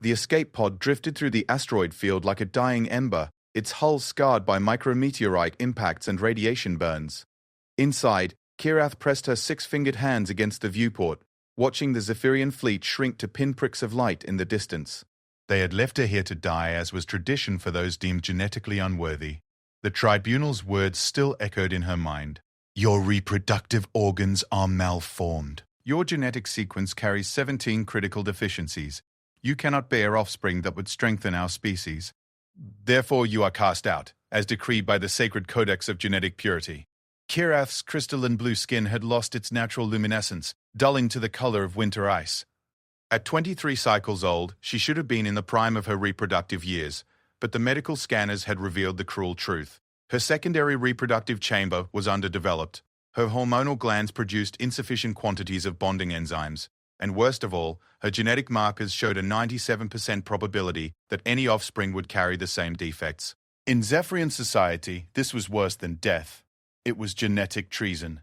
The escape pod drifted through the asteroid field like a dying ember, its hull scarred by micrometeorite impacts and radiation burns. Inside, Kirath pressed her six-fingered hands against the viewport, watching the Zephyrian fleet shrink to pinpricks of light in the distance. They had left her here to die, as was tradition for those deemed genetically unworthy. The tribunal's words still echoed in her mind. Your reproductive organs are malformed. Your genetic sequence carries 17 critical deficiencies. You cannot bear offspring that would strengthen our species. Therefore you are cast out, as decreed by the sacred codex of genetic purity. Kirath's crystalline blue skin had lost its natural luminescence, dulling to the color of winter ice. At 23 cycles old, she should have been in the prime of her reproductive years, but the medical scanners had revealed the cruel truth. Her secondary reproductive chamber was underdeveloped. Her hormonal glands produced insufficient quantities of bonding enzymes, and worst of all, her genetic markers showed a 97% probability that any offspring would carry the same defects. In Zephyrian society, this was worse than death. It was genetic treason.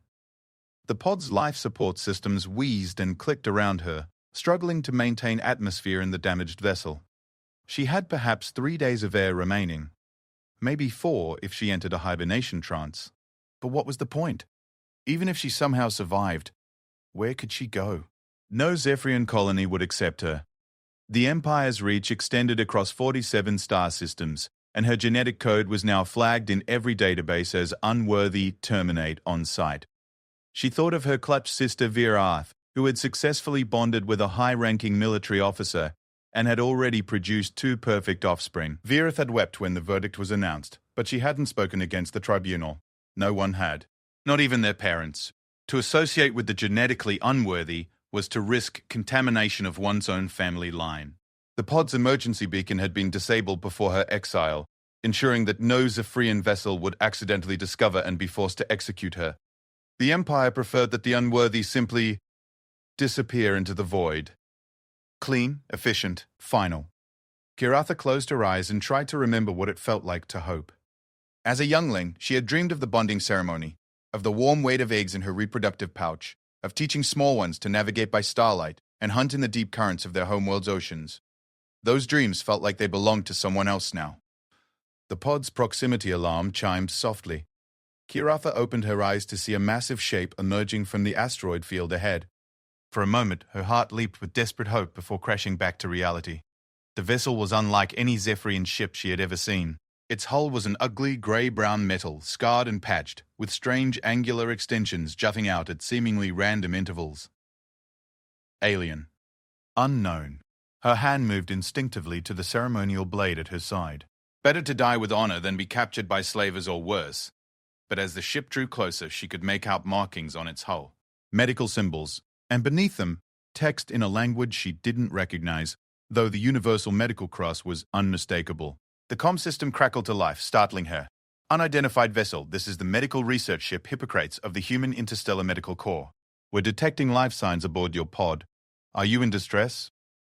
The pod's life support systems wheezed and clicked around her, struggling to maintain atmosphere in the damaged vessel. She had perhaps 3 days of air remaining. Maybe 4 if she entered a hibernation trance. But what was the point? Even if she somehow survived, where could she go? No Zephyrian colony would accept her. The Empire's reach extended across 47 star systems, and her genetic code was now flagged in every database as unworthy, terminate on sight. She thought of her clutch sister Virath, who had successfully bonded with a high-ranking military officer and had already produced 2 perfect offspring. Virath had wept when the verdict was announced, but she hadn't spoken against the tribunal. No one had. Not even their parents. To associate with the genetically unworthy was to risk contamination of one's own family line. The pod's emergency beacon had been disabled before her exile, ensuring that no Zephyrian vessel would accidentally discover and be forced to execute her. The Empire preferred that the unworthy simply disappear into the void. Clean, efficient, final. Kiratha closed her eyes and tried to remember what it felt like to hope. As a youngling, she had dreamed of the bonding ceremony, of the warm weight of eggs in her reproductive pouch, of teaching small ones to navigate by starlight and hunt in the deep currents of their homeworld's oceans. Those dreams felt like they belonged to someone else now. The pod's proximity alarm chimed softly. Kiratha opened her eyes to see a massive shape emerging from the asteroid field ahead. For a moment, her heart leaped with desperate hope before crashing back to reality. The vessel was unlike any Zephyrian ship she had ever seen. Its hull was an ugly grey-brown metal, scarred and patched, with strange angular extensions jutting out at seemingly random intervals. Alien. Unknown. Her hand moved instinctively to the ceremonial blade at her side. Better to die with honor than be captured by slavers or worse. But as the ship drew closer, she could make out markings on its hull. Medical symbols, and beneath them, text in a language she didn't recognize, though the Universal Medical Cross was unmistakable. The comm system crackled to life, startling her. Unidentified vessel, this is the medical research ship Hippocrates of the Human Interstellar Medical Corps. We're detecting life signs aboard your pod. Are you in distress?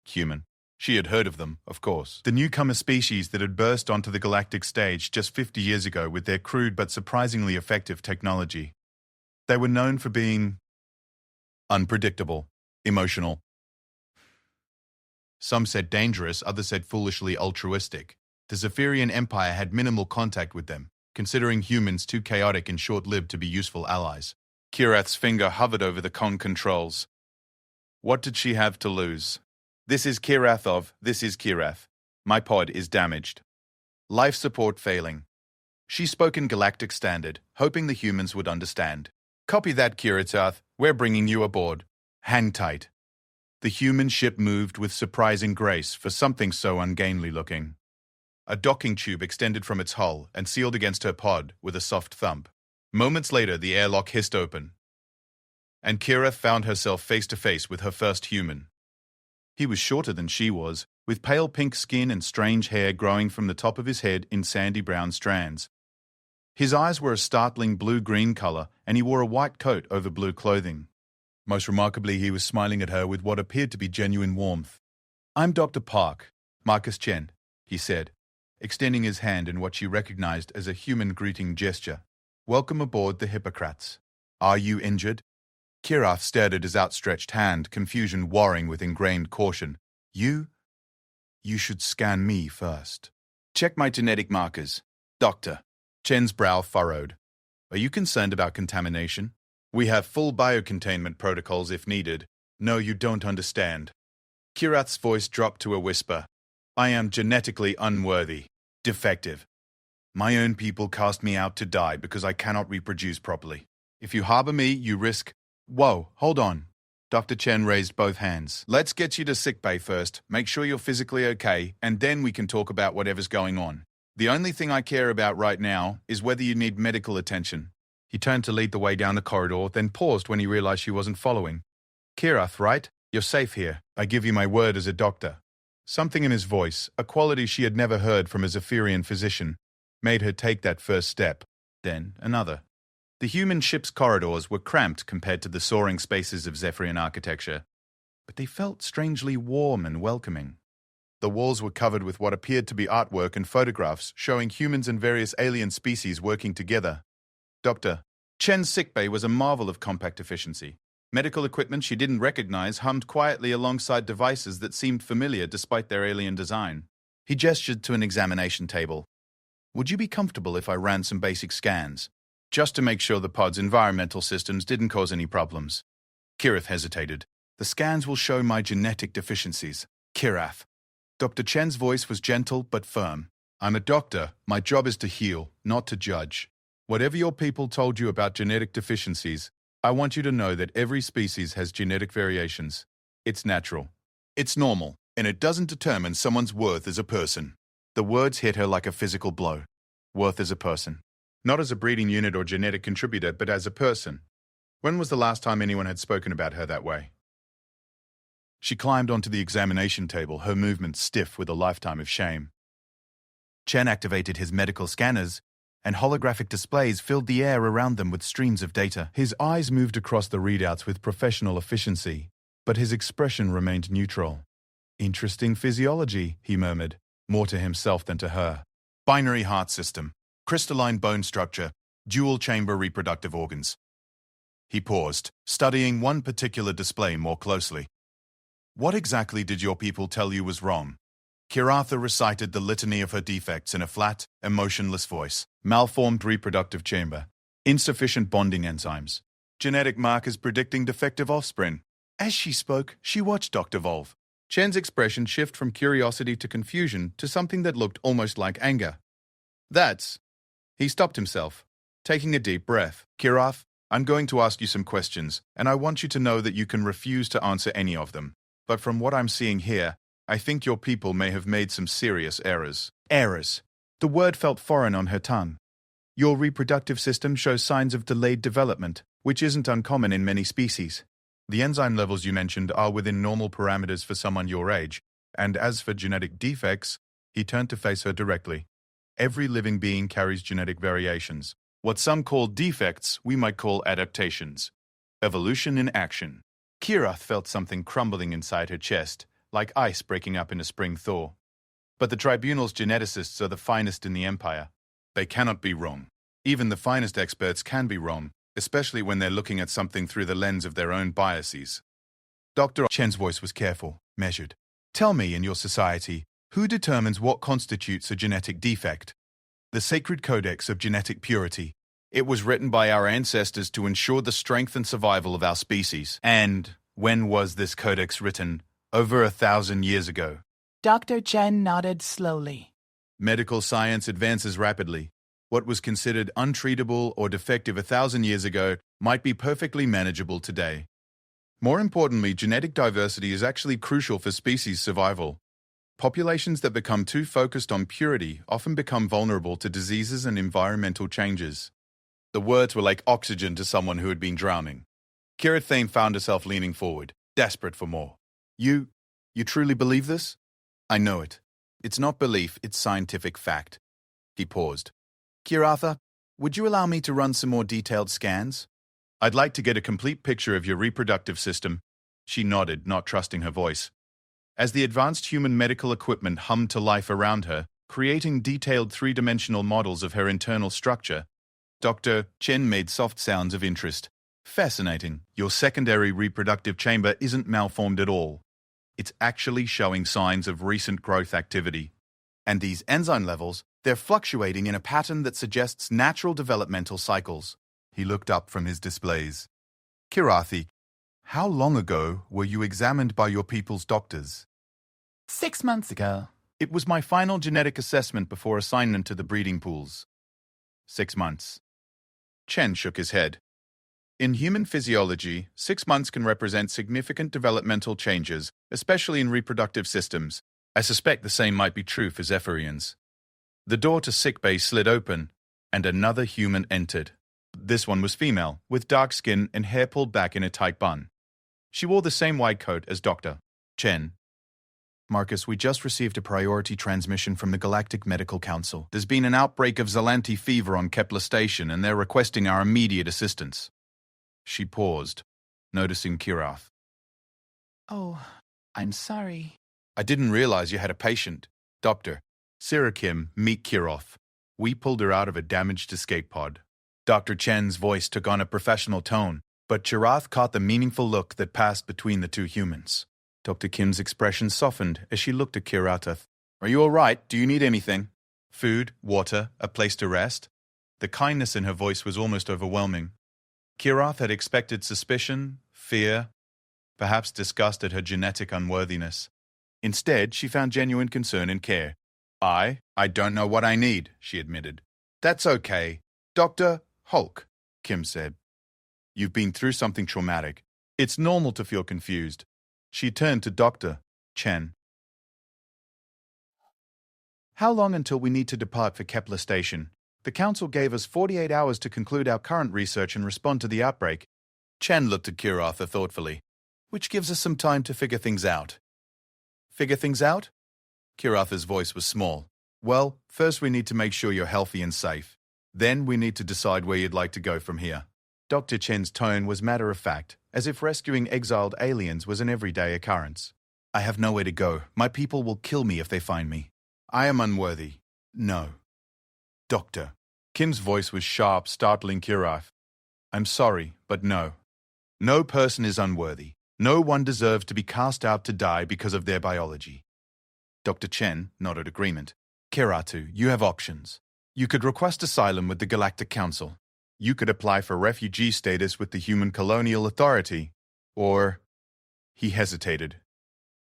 Human. She had heard of them, of course. The newcomer species that had burst onto the galactic stage just 50 years ago with their crude but surprisingly effective technology. They were known for being unpredictable, emotional. Some said dangerous, others said foolishly altruistic. The Zephyrian Empire had minimal contact with them, considering humans too chaotic and short-lived to be useful allies. Kirath's finger hovered over the con controls. What did she have to lose? This is Kirath. My pod is damaged. Life support failing. She spoke in galactic standard, hoping the humans would understand. Copy that, Kirath. We're bringing you aboard. Hang tight. The human ship moved with surprising grace for something so ungainly looking. A docking tube extended from its hull and sealed against her pod with a soft thump. Moments later, the airlock hissed open, and Kirath found herself face to face with her first human. He was shorter than she was, with pale pink skin and strange hair growing from the top of his head in sandy brown strands. His eyes were a startling blue-green color, and he wore a white coat over blue clothing. Most remarkably, he was smiling at her with what appeared to be genuine warmth. "I'm Dr. Park, Marcus Chen," he said, extending his hand in what she recognized as a human greeting gesture. "Welcome aboard the Hippocrates. Are you injured?" Kirath stared at his outstretched hand, confusion warring with ingrained caution. "You? You should scan me first. Check my genetic markers. Doctor. Chen's brow furrowed. Are you concerned about contamination? We have full biocontainment protocols if needed. No, you don't understand. Kirath's voice dropped to a whisper. I am genetically unworthy. Defective. My own people cast me out to die because I cannot reproduce properly. If you harbor me, you risk... Whoa, hold on. Dr. Chen raised both hands. Let's get you to sickbay first, make sure you're physically okay, and then we can talk about whatever's going on. The only thing I care about right now is whether you need medical attention. He turned to lead the way down the corridor, then paused when he realized she wasn't following. Kirath, right? You're safe here. I give you my word as a doctor. Something in his voice, a quality she had never heard from a Zephyrian physician, made her take that first step, then another. The human ship's corridors were cramped compared to the soaring spaces of Zephyrian architecture, but they felt strangely warm and welcoming. The walls were covered with what appeared to be artwork and photographs showing humans and various alien species working together. Dr. Chen's sickbay was a marvel of compact efficiency. Medical equipment she didn't recognize hummed quietly alongside devices that seemed familiar despite their alien design. He gestured to an examination table. Would you be comfortable if I ran some basic scans, just to make sure the pod's environmental systems didn't cause any problems? Kirath hesitated. The scans will show my genetic deficiencies. Kirath. Dr. Chen's voice was gentle but firm. I'm a doctor. My job is to heal, not to judge. Whatever your people told you about genetic deficiencies, I want you to know that every species has genetic variations. It's natural. It's normal, and it doesn't determine someone's worth as a person. The words hit her like a physical blow. Worth as a person. Not as a breeding unit or genetic contributor, but as a person. When was the last time anyone had spoken about her that way? She climbed onto the examination table, her movements stiff with a lifetime of shame. Chen activated his medical scanners, and holographic displays filled the air around them with streams of data. His eyes moved across the readouts with professional efficiency, but his expression remained neutral. Interesting physiology, he murmured, more to himself than to her. Binary heart system, crystalline bone structure, dual-chamber reproductive organs. He paused, studying one particular display more closely. What exactly did your people tell you was wrong? Kiratha recited the litany of her defects in a flat, emotionless voice. Malformed reproductive chamber. Insufficient bonding enzymes. Genetic markers predicting defective offspring. As she spoke, she watched Dr. Volve. Chen's expression shifted from curiosity to confusion to something that looked almost like anger. That's... He stopped himself, taking a deep breath. Kirath, I'm going to ask you some questions, and I want you to know that you can refuse to answer any of them. But from what I'm seeing here, I think your people may have made some serious errors. Errors. The word felt foreign on her tongue. Your reproductive system shows signs of delayed development, which isn't uncommon in many species. The enzyme levels you mentioned are within normal parameters for someone your age, and as for genetic defects, he turned to face her directly. Every living being carries genetic variations. What some call defects, we might call adaptations. Evolution in action. Kirath felt something crumbling inside her chest, like ice breaking up in a spring thaw. But the tribunal's geneticists are the finest in the empire. They cannot be wrong. Even the finest experts can be wrong, especially when they're looking at something through the lens of their own biases. Dr. Chen's voice was careful, measured. Tell me, in your society, who determines what constitutes a genetic defect? The Sacred Codex of Genetic Purity. It was written by our ancestors to ensure the strength and survival of our species. And when was this codex written? Over 1,000 years ago. Dr. Chen nodded slowly. Medical science advances rapidly. What was considered untreatable or defective 1,000 years ago might be perfectly manageable today. More importantly, genetic diversity is actually crucial for species survival. Populations that become too focused on purity often become vulnerable to diseases and environmental changes. The words were like oxygen to someone who had been drowning. Kirath found herself leaning forward, desperate for more. You truly believe this? I know it. It's not belief, it's scientific fact. He paused. Kiratha, would you allow me to run some more detailed scans? I'd like to get a complete picture of your reproductive system. She nodded, not trusting her voice. As the advanced human medical equipment hummed to life around her, creating detailed three-dimensional models of her internal structure, Dr. Chen made soft sounds of interest. Fascinating. Your secondary reproductive chamber isn't malformed at all. It's actually showing signs of recent growth activity. And these enzyme levels, they're fluctuating in a pattern that suggests natural developmental cycles. He looked up from his displays. Kirathi, how long ago were you examined by your people's doctors? 6 months ago. It was my final genetic assessment before assignment to the breeding pools. 6 months. Chen shook his head. In human physiology, 6 months can represent significant developmental changes, especially in reproductive systems. I suspect the same might be true for Zephyrians. The door to sickbay slid open, and another human entered. This one was female, with dark skin and hair pulled back in a tight bun. She wore the same white coat as Dr. Chen. Marcus, we just received a priority transmission from the Galactic Medical Council. There's been an outbreak of Xalanti fever on Kepler Station, and they're requesting our immediate assistance. She paused, noticing Kirath. Oh, I'm sorry. I didn't realize you had a patient. Dr. Sirakim, meet Kiroth. We pulled her out of a damaged escape pod. Dr. Chen's voice took on a professional tone, but Kirath caught the meaningful look that passed between the two humans. Dr. Kim's expression softened as she looked at Kiratath. Are you all right? Do you need anything? Food, water, a place to rest? The kindness in her voice was almost overwhelming. Kirath had expected suspicion, fear, perhaps disgust at her genetic unworthiness. Instead, she found genuine concern and care. I don't know what I need, she admitted. That's okay. Dr. Hulk, Kim said. You've been through something traumatic. It's normal to feel confused. She turned to Dr. Chen. How long until we need to depart for Kepler Station? The Council gave us 48 hours to conclude our current research and respond to the outbreak. Chen looked at Kiratha thoughtfully, which gives us some time to figure things out. Figure things out? Kiratha's voice was small. Well, first we need to make sure you're healthy and safe. Then we need to decide where you'd like to go from here. Dr. Chen's tone was matter-of-fact, as if rescuing exiled aliens was an everyday occurrence. I have nowhere to go. My people will kill me if they find me. I am unworthy. No. Doctor. Kim's voice was sharp, startling Kirath. I'm sorry, but no. No person is unworthy. No one deserves to be cast out to die because of their biology. Dr. Chen nodded agreement. Kiratu, you have options. You could request asylum with the Galactic Council. You could apply for refugee status with the Human Colonial Authority. Or... He hesitated.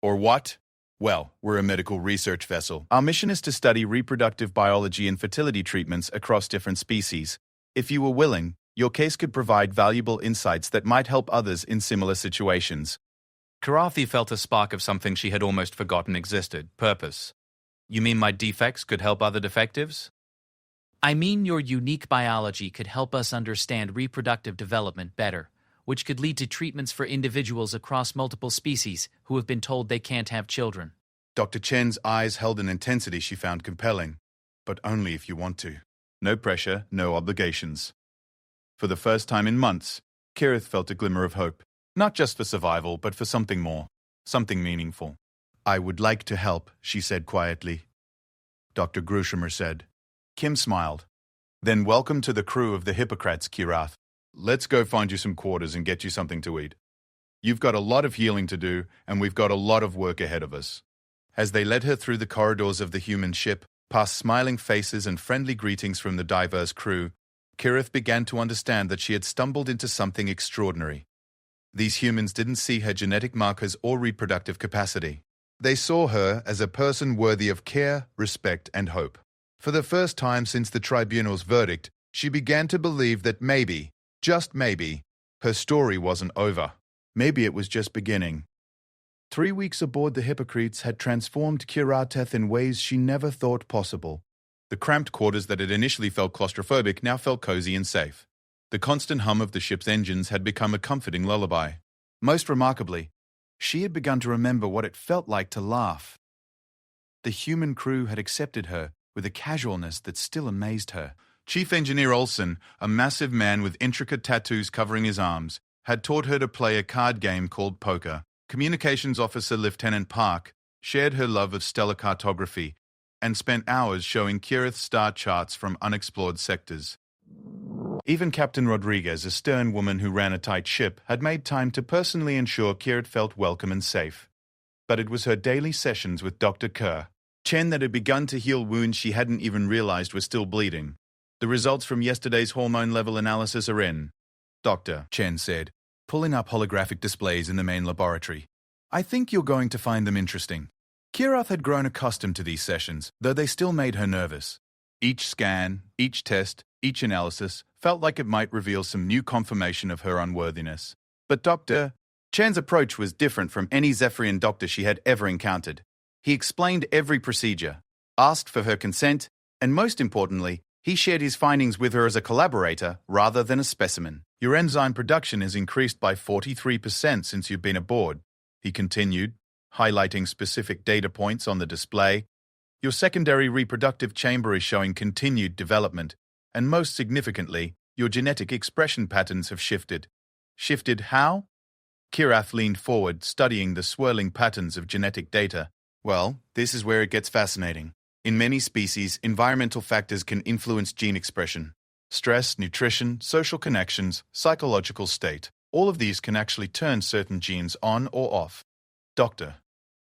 Or what? Well, we're a medical research vessel. Our mission is to study reproductive biology and fertility treatments across different species. If you were willing, your case could provide valuable insights that might help others in similar situations. Karathi felt a spark of something she had almost forgotten existed, purpose. You mean my defects could help other defectives? I mean your unique biology could help us understand reproductive development better, which could lead to treatments for individuals across multiple species who have been told they can't have children. Dr. Chen's eyes held an intensity she found compelling, but only if you want to. No pressure, no obligations. For the first time in months, Kirith felt a glimmer of hope, not just for survival, but for something more, something meaningful. I would like to help, she said quietly. Dr. Grushamer said. Kim smiled. Then welcome to the crew of the Hippocrates, Kirath. Let's go find you some quarters and get you something to eat. You've got a lot of healing to do, and we've got a lot of work ahead of us. As they led her through the corridors of the human ship, past smiling faces and friendly greetings from the diverse crew, Kirith began to understand that she had stumbled into something extraordinary. These humans didn't see her genetic markers or reproductive capacity. They saw her as a person worthy of care, respect, and hope. For the first time since the tribunal's verdict, she began to believe that maybe, just maybe, her story wasn't over. Maybe it was just beginning. 3 weeks aboard the Hippocrates had transformed Kirateth in ways she never thought possible. The cramped quarters that had initially felt claustrophobic now felt cozy and safe. The constant hum of the ship's engines had become a comforting lullaby. Most remarkably, she had begun to remember what it felt like to laugh. The human crew had accepted her with a casualness that still amazed her. Chief Engineer Olsen, a massive man with intricate tattoos covering his arms, had taught her to play a card game called poker. Communications Officer Lieutenant Park shared her love of stellar cartography and spent hours showing Kirith star charts from unexplored sectors. Even Captain Rodriguez, a stern woman who ran a tight ship, had made time to personally ensure Kirith felt welcome and safe. But it was her daily sessions with Dr. Kerr, Chen, that had begun to heal wounds she hadn't even realized were still bleeding. The results from yesterday's hormone level analysis are in, Dr. Chen said, pulling up holographic displays in the main laboratory. I think you're going to find them interesting. Kirath had grown accustomed to these sessions, though they still made her nervous. Each scan, each test, each analysis felt like it might reveal some new confirmation of her unworthiness. But Dr. Chen's approach was different from any Zephyrian doctor she had ever encountered. He explained every procedure, asked for her consent, and most importantly, he shared his findings with her as a collaborator rather than a specimen. Your enzyme production has increased by 43% since you've been aboard, he continued, highlighting specific data points on the display. Your secondary reproductive chamber is showing continued development, and most significantly, your genetic expression patterns have shifted. Shifted how? Kirath leaned forward, studying the swirling patterns of genetic data. Well, this is where it gets fascinating. In many species, environmental factors can influence gene expression. Stress, nutrition, social connections, psychological state. All of these can actually turn certain genes on or off. Dr.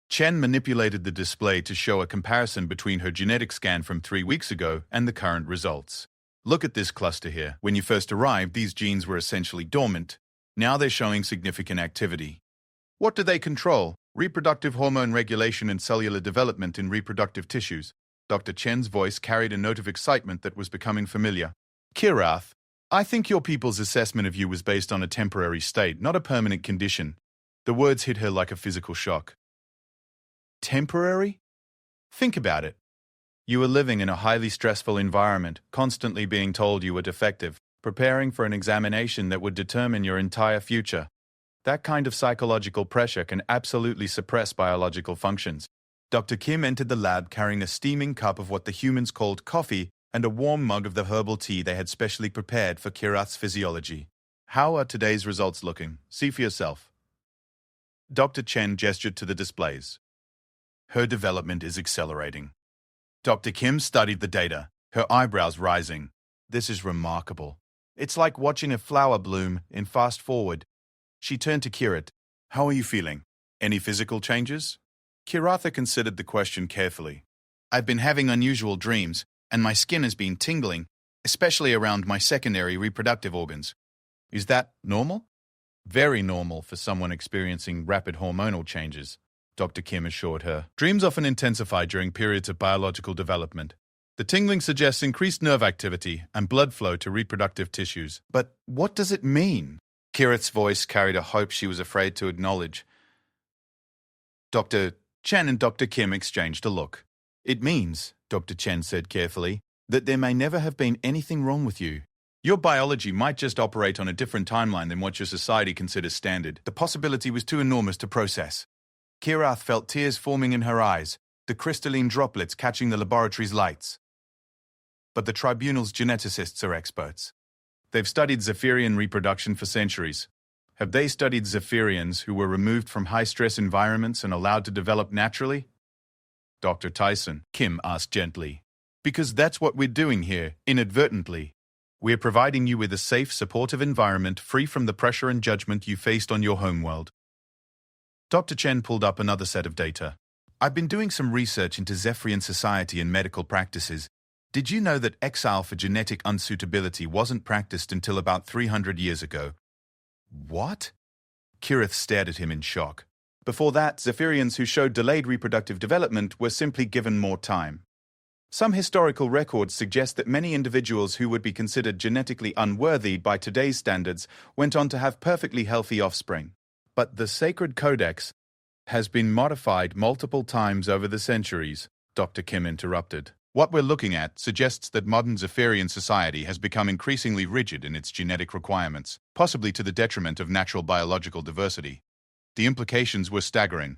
Chen manipulated the display to show a comparison between her genetic scan from 3 weeks ago and the current results. Look at this cluster here. When you first arrived, these genes were essentially dormant. Now they're showing significant activity. What do they control? Reproductive hormone regulation and cellular development in reproductive tissues. Dr. Chen's voice carried a note of excitement that was becoming familiar. Kirath, I think your people's assessment of you was based on a temporary state, not a permanent condition. The words hit her like a physical shock. Temporary? Think about it. You were living in a highly stressful environment, constantly being told you were defective, preparing for an examination that would determine your entire future. That kind of psychological pressure can absolutely suppress biological functions. Dr. Kim entered the lab carrying a steaming cup of what the humans called coffee and a warm mug of the herbal tea they had specially prepared for Kirath's physiology. How are today's results looking? See for yourself. Dr. Chen gestured to the displays. Her development is accelerating. Dr. Kim studied the data, her eyebrows rising. This is remarkable. It's like watching a flower bloom in fast forward. She turned to Kirath. How are you feeling? Any physical changes? Kirath considered the question carefully. I've been having unusual dreams, and my skin has been tingling, especially around my secondary reproductive organs. Is that normal? Very normal for someone experiencing rapid hormonal changes, Dr. Kim assured her. Dreams often intensify during periods of biological development. The tingling suggests increased nerve activity and blood flow to reproductive tissues. But what does it mean? Kirath's voice carried a hope she was afraid to acknowledge. Dr. Chen and Dr. Kim exchanged a look. It means, Dr. Chen said carefully, that there may never have been anything wrong with you. Your biology might just operate on a different timeline than what your society considers standard. The possibility was too enormous to process. Kirath felt tears forming in her eyes, the crystalline droplets catching the laboratory's lights. But the tribunal's geneticists are experts. They've studied Zephyrian reproduction for centuries. Have they studied Zephyrians who were removed from high-stress environments and allowed to develop naturally? Dr. Tyson, Kim asked gently. Because that's what we're doing here, inadvertently. We're providing you with a safe, supportive environment free from the pressure and judgment you faced on your homeworld. Dr. Chen pulled up another set of data. I've been doing some research into Zephyrian society and medical practices. Did you know that exile for genetic unsuitability wasn't practiced until about 300 years ago? What? Kirath stared at him in shock. Before that, Zephyrians who showed delayed reproductive development were simply given more time. Some historical records suggest that many individuals who would be considered genetically unworthy by today's standards went on to have perfectly healthy offspring. But the sacred codex has been modified multiple times over the centuries, Dr. Kim interrupted. What we're looking at suggests that modern Zephyrian society has become increasingly rigid in its genetic requirements, possibly to the detriment of natural biological diversity. The implications were staggering.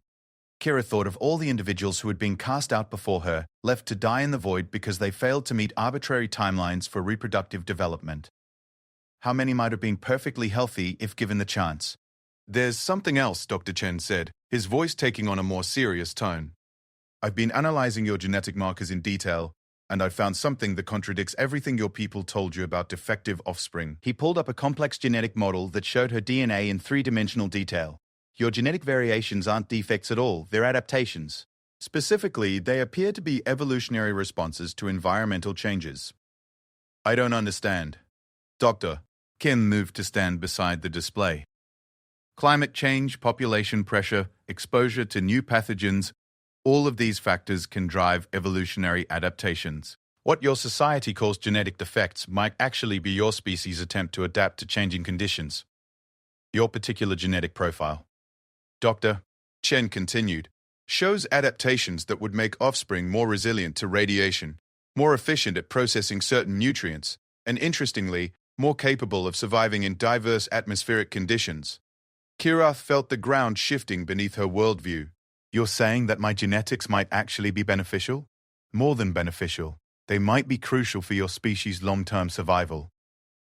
Kirath thought of all the individuals who had been cast out before her, left to die in the void because they failed to meet arbitrary timelines for reproductive development. How many might have been perfectly healthy if given the chance? There's something else, Dr. Chen said, his voice taking on a more serious tone. I've been analyzing your genetic markers in detail, and I've found something that contradicts everything your people told you about defective offspring. He pulled up a complex genetic model that showed her DNA in three-dimensional detail. Your genetic variations aren't defects at all, they're adaptations. Specifically, they appear to be evolutionary responses to environmental changes. I don't understand. Doctor, Kim moved to stand beside the display. Climate change, population pressure, exposure to new pathogens, all of these factors can drive evolutionary adaptations. What your society calls genetic defects might actually be your species' attempt to adapt to changing conditions. Your particular genetic profile. Dr. Chen continued, shows adaptations that would make offspring more resilient to radiation, more efficient at processing certain nutrients, and interestingly, more capable of surviving in diverse atmospheric conditions. Kirath felt the ground shifting beneath her worldview. You're saying that my genetics might actually be beneficial? More than beneficial. They might be crucial for your species' long-term survival.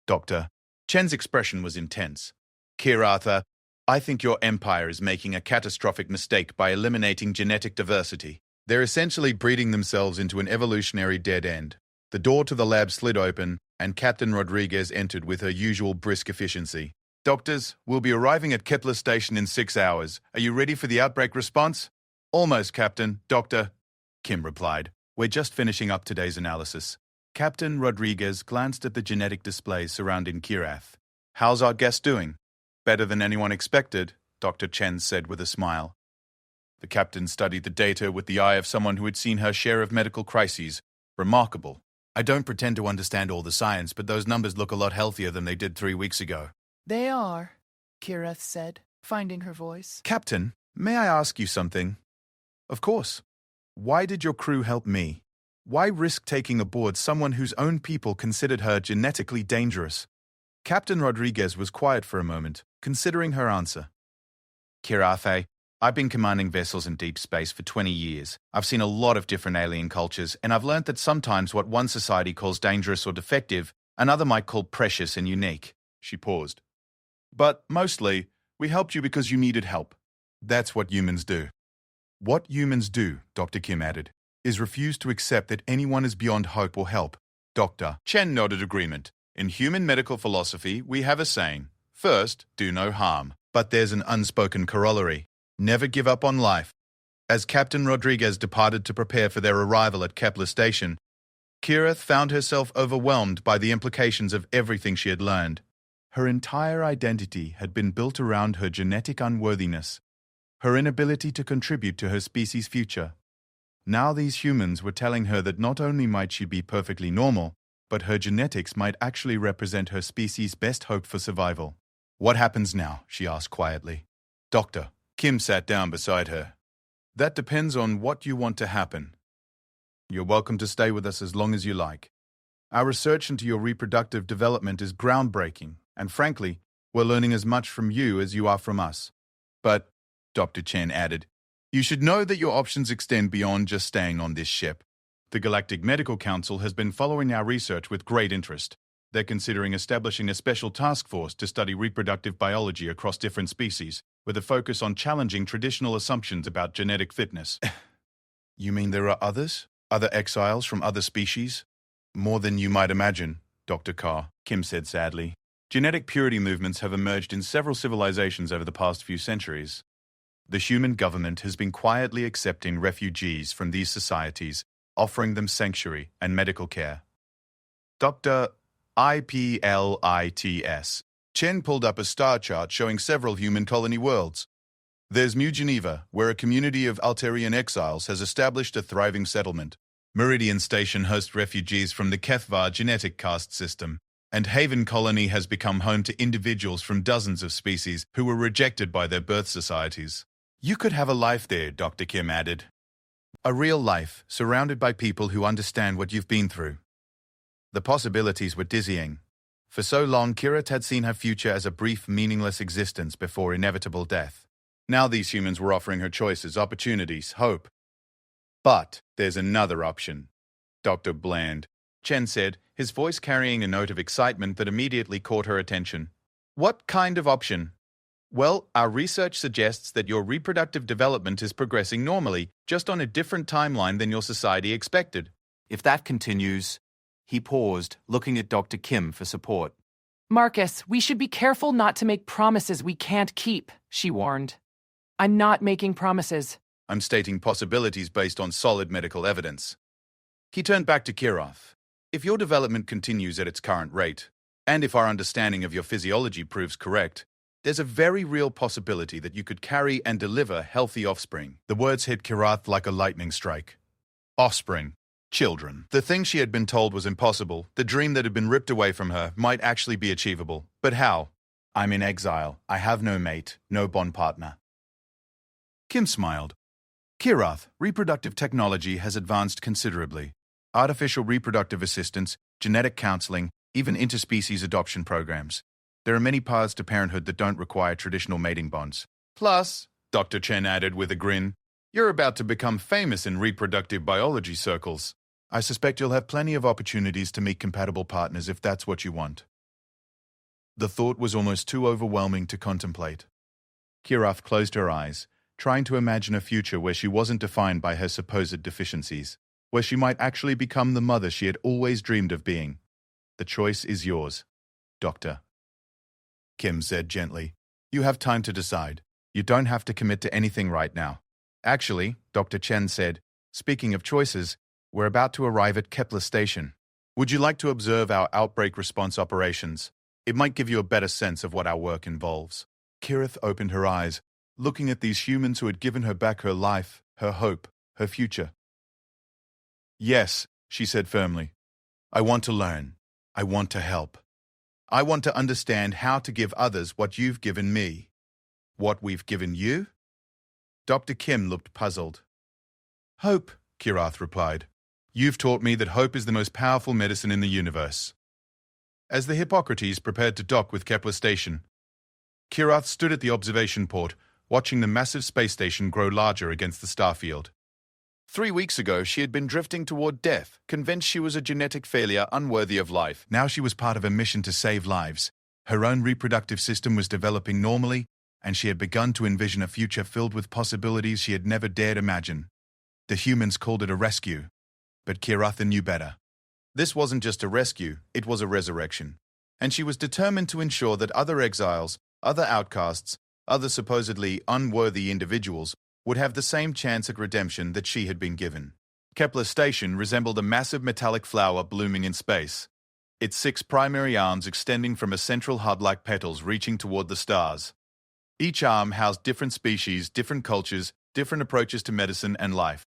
Dr. Chen's expression was intense. Kirath, I think your empire is making a catastrophic mistake by eliminating genetic diversity. They're essentially breeding themselves into an evolutionary dead end. The door to the lab slid open, and Captain Rodriguez entered with her usual brisk efficiency. Doctors, we'll be arriving at Kepler Station in 6 hours. Are you ready for the outbreak response? Almost, Captain. Doctor, Kim replied. We're just finishing up today's analysis. Captain Rodriguez glanced at the genetic displays surrounding Kirath. How's our guest doing? Better than anyone expected, Dr. Chen said with a smile. The captain studied the data with the eye of someone who had seen her share of medical crises. Remarkable. I don't pretend to understand all the science, but those numbers look a lot healthier than they did 3 weeks ago. They are, Kirath said, finding her voice. Captain, may I ask you something? Of course. Why did your crew help me? Why risk taking aboard someone whose own people considered her genetically dangerous? Captain Rodriguez was quiet for a moment, considering her answer. Kirath, I've been commanding vessels in deep space for 20 years. I've seen a lot of different alien cultures, and I've learned that sometimes what one society calls dangerous or defective, another might call precious and unique. She paused. But mostly, we helped you because you needed help. That's what humans do. What humans do, Dr. Kim added, is refuse to accept that anyone is beyond hope or help. Dr. Chen nodded agreement. In human medical philosophy, we have a saying, first, do no harm. But there's an unspoken corollary. Never give up on life. As Captain Rodriguez departed to prepare for their arrival at Kepler Station, Kirath found herself overwhelmed by the implications of everything she had learned. Her entire identity had been built around her genetic unworthiness, her inability to contribute to her species' future. Now these humans were telling her that not only might she be perfectly normal, but her genetics might actually represent her species' best hope for survival. What happens now? She asked quietly. Doctor, Kim sat down beside her. That depends on what you want to happen. You're welcome to stay with us as long as you like. Our research into your reproductive development is groundbreaking, and frankly, we're learning as much from you as you are from us. But, Dr. Chen added, you should know that your options extend beyond just staying on this ship. The Galactic Medical Council has been following our research with great interest. They're considering establishing a special task force to study reproductive biology across different species, with a focus on challenging traditional assumptions about genetic fitness. You mean there are others? Other exiles from other species? More than you might imagine, Dr. Carr, Kim said sadly. Genetic purity movements have emerged in several civilizations over the past few centuries. The human government has been quietly accepting refugees from these societies, offering them sanctuary and medical care. Dr. IPLITS. Chen pulled up a star chart showing several human colony worlds. There's Mu Geneva, where a community of Alterian exiles has established a thriving settlement. Meridian Station hosts refugees from the Kethvar genetic caste system, and Haven Colony has become home to individuals from dozens of species who were rejected by their birth societies. You could have a life there, Dr. Kim added. A real life, surrounded by people who understand what you've been through. The possibilities were dizzying. For so long, Kirath had seen her future as a brief, meaningless existence before inevitable death. Now these humans were offering her choices, opportunities, hope. But there's another option, Dr. Bland, Chen said, his voice carrying a note of excitement that immediately caught her attention. What kind of option? Well, our research suggests that your reproductive development is progressing normally, just on a different timeline than your society expected. If that continues... He paused, looking at Dr. Kim for support. Marcus, we should be careful not to make promises we can't keep, she warned. I'm not making promises. I'm stating possibilities based on solid medical evidence. He turned back to Kirath. If your development continues at its current rate, and if our understanding of your physiology proves correct, there's a very real possibility that you could carry and deliver healthy offspring. The words hit Kirath like a lightning strike. Offspring. Children. The thing she had been told was impossible, the dream that had been ripped away from her, might actually be achievable. But how? I'm in exile. I have no mate, no bond partner. Kim smiled. Kirath, reproductive technology has advanced considerably. Artificial reproductive assistance, genetic counseling, even interspecies adoption programs. There are many paths to parenthood that don't require traditional mating bonds. Plus, Dr. Chen added with a grin, you're about to become famous in reproductive biology circles. I suspect you'll have plenty of opportunities to meet compatible partners if that's what you want. The thought was almost too overwhelming to contemplate. Kirath closed her eyes, trying to imagine a future where she wasn't defined by her supposed deficiencies, where she might actually become the mother she had always dreamed of being. The choice is yours, Doctor. Kim said gently, you have time to decide. You don't have to commit to anything right now. Actually, Dr. Chen said, speaking of choices, we're about to arrive at Kepler Station. Would you like to observe our outbreak response operations? It might give you a better sense of what our work involves. Kirath opened her eyes, looking at these humans who had given her back her life, her hope, her future. Yes, she said firmly. I want to learn. I want to help. I want to understand how to give others what you've given me. What we've given you? Dr. Kim looked puzzled. Hope, Kirath replied. You've taught me that hope is the most powerful medicine in the universe. As the Hippocrates prepared to dock with Kepler Station, Kirath stood at the observation port, watching the massive space station grow larger against the starfield. 3 weeks ago, she had been drifting toward death, convinced she was a genetic failure unworthy of life. Now she was part of a mission to save lives. Her own reproductive system was developing normally, and she had begun to envision a future filled with possibilities she had never dared imagine. The humans called it a rescue, but Kirath knew better. This wasn't just a rescue, it was a resurrection. And she was determined to ensure that other exiles, other outcasts, other supposedly unworthy individuals would have the same chance at redemption that she had been given. Kepler Station resembled a massive metallic flower blooming in space, its 6 primary arms extending from a central hub like petals reaching toward the stars. Each arm housed different species, different cultures, different approaches to medicine and life.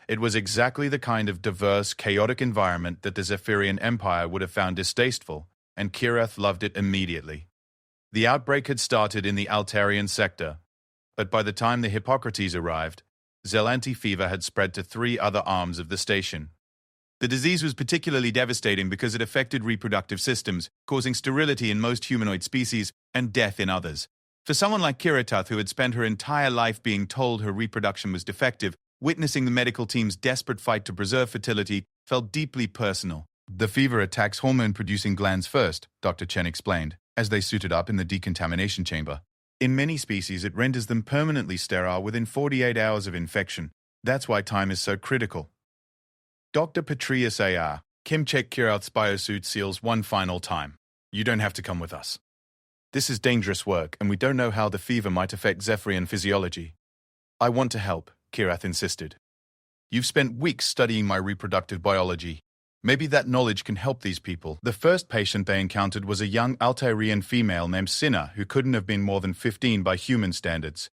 It was exactly the kind of diverse, chaotic environment that the Zephyrian Empire would have found distasteful, and Kirath loved it immediately. The outbreak had started in the Altarian sector, but by the time the Hippocrates arrived, Zelanti fever had spread to 3 other arms of the station. The disease was particularly devastating because it affected reproductive systems, causing sterility in most humanoid species and death in others. For someone like Kirath, who had spent her entire life being told her reproduction was defective, witnessing the medical team's desperate fight to preserve fertility felt deeply personal. The fever attacks hormone-producing glands first, Dr. Chen explained, as they suited up in the decontamination chamber. In many species, it renders them permanently sterile within 48 hours of infection. That's why time is so critical. Dr. Petrius A.R. Kim checked Kirath's biosuit seals one final time. You don't have to come with us. This is dangerous work, and we don't know how the fever might affect Zephyrian physiology. I want to help, Kirath insisted. You've spent weeks studying my reproductive biology. Maybe that knowledge can help these people. The first patient they encountered was a young Altarian female named Cinna who couldn't have been more than 15 by human standards.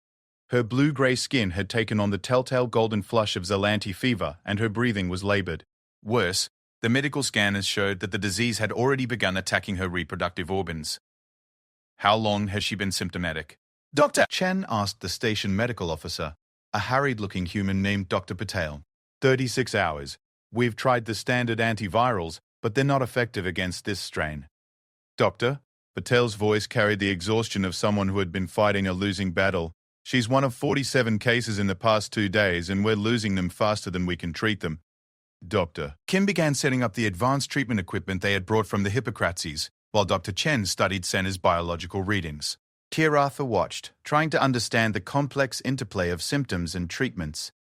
Her blue-gray skin had taken on the telltale golden flush of Zelanti fever, and her breathing was labored. Worse, the medical scanners showed that the disease had already begun attacking her reproductive organs. How long has she been symptomatic? Dr. Chen asked the station medical officer, a harried-looking human named Dr. Patel. 36 hours. We've tried the standard antivirals, but they're not effective against this strain. Doctor, Patel's voice carried the exhaustion of someone who had been fighting a losing battle. She's one of 47 cases in the past 2 days, and we're losing them faster than we can treat them. Doctor. Kim began setting up the advanced treatment equipment they had brought from the Hippocrates, while Dr. Chen studied Senna's biological readings. Kirath watched, trying to understand the complex interplay of symptoms and treatments.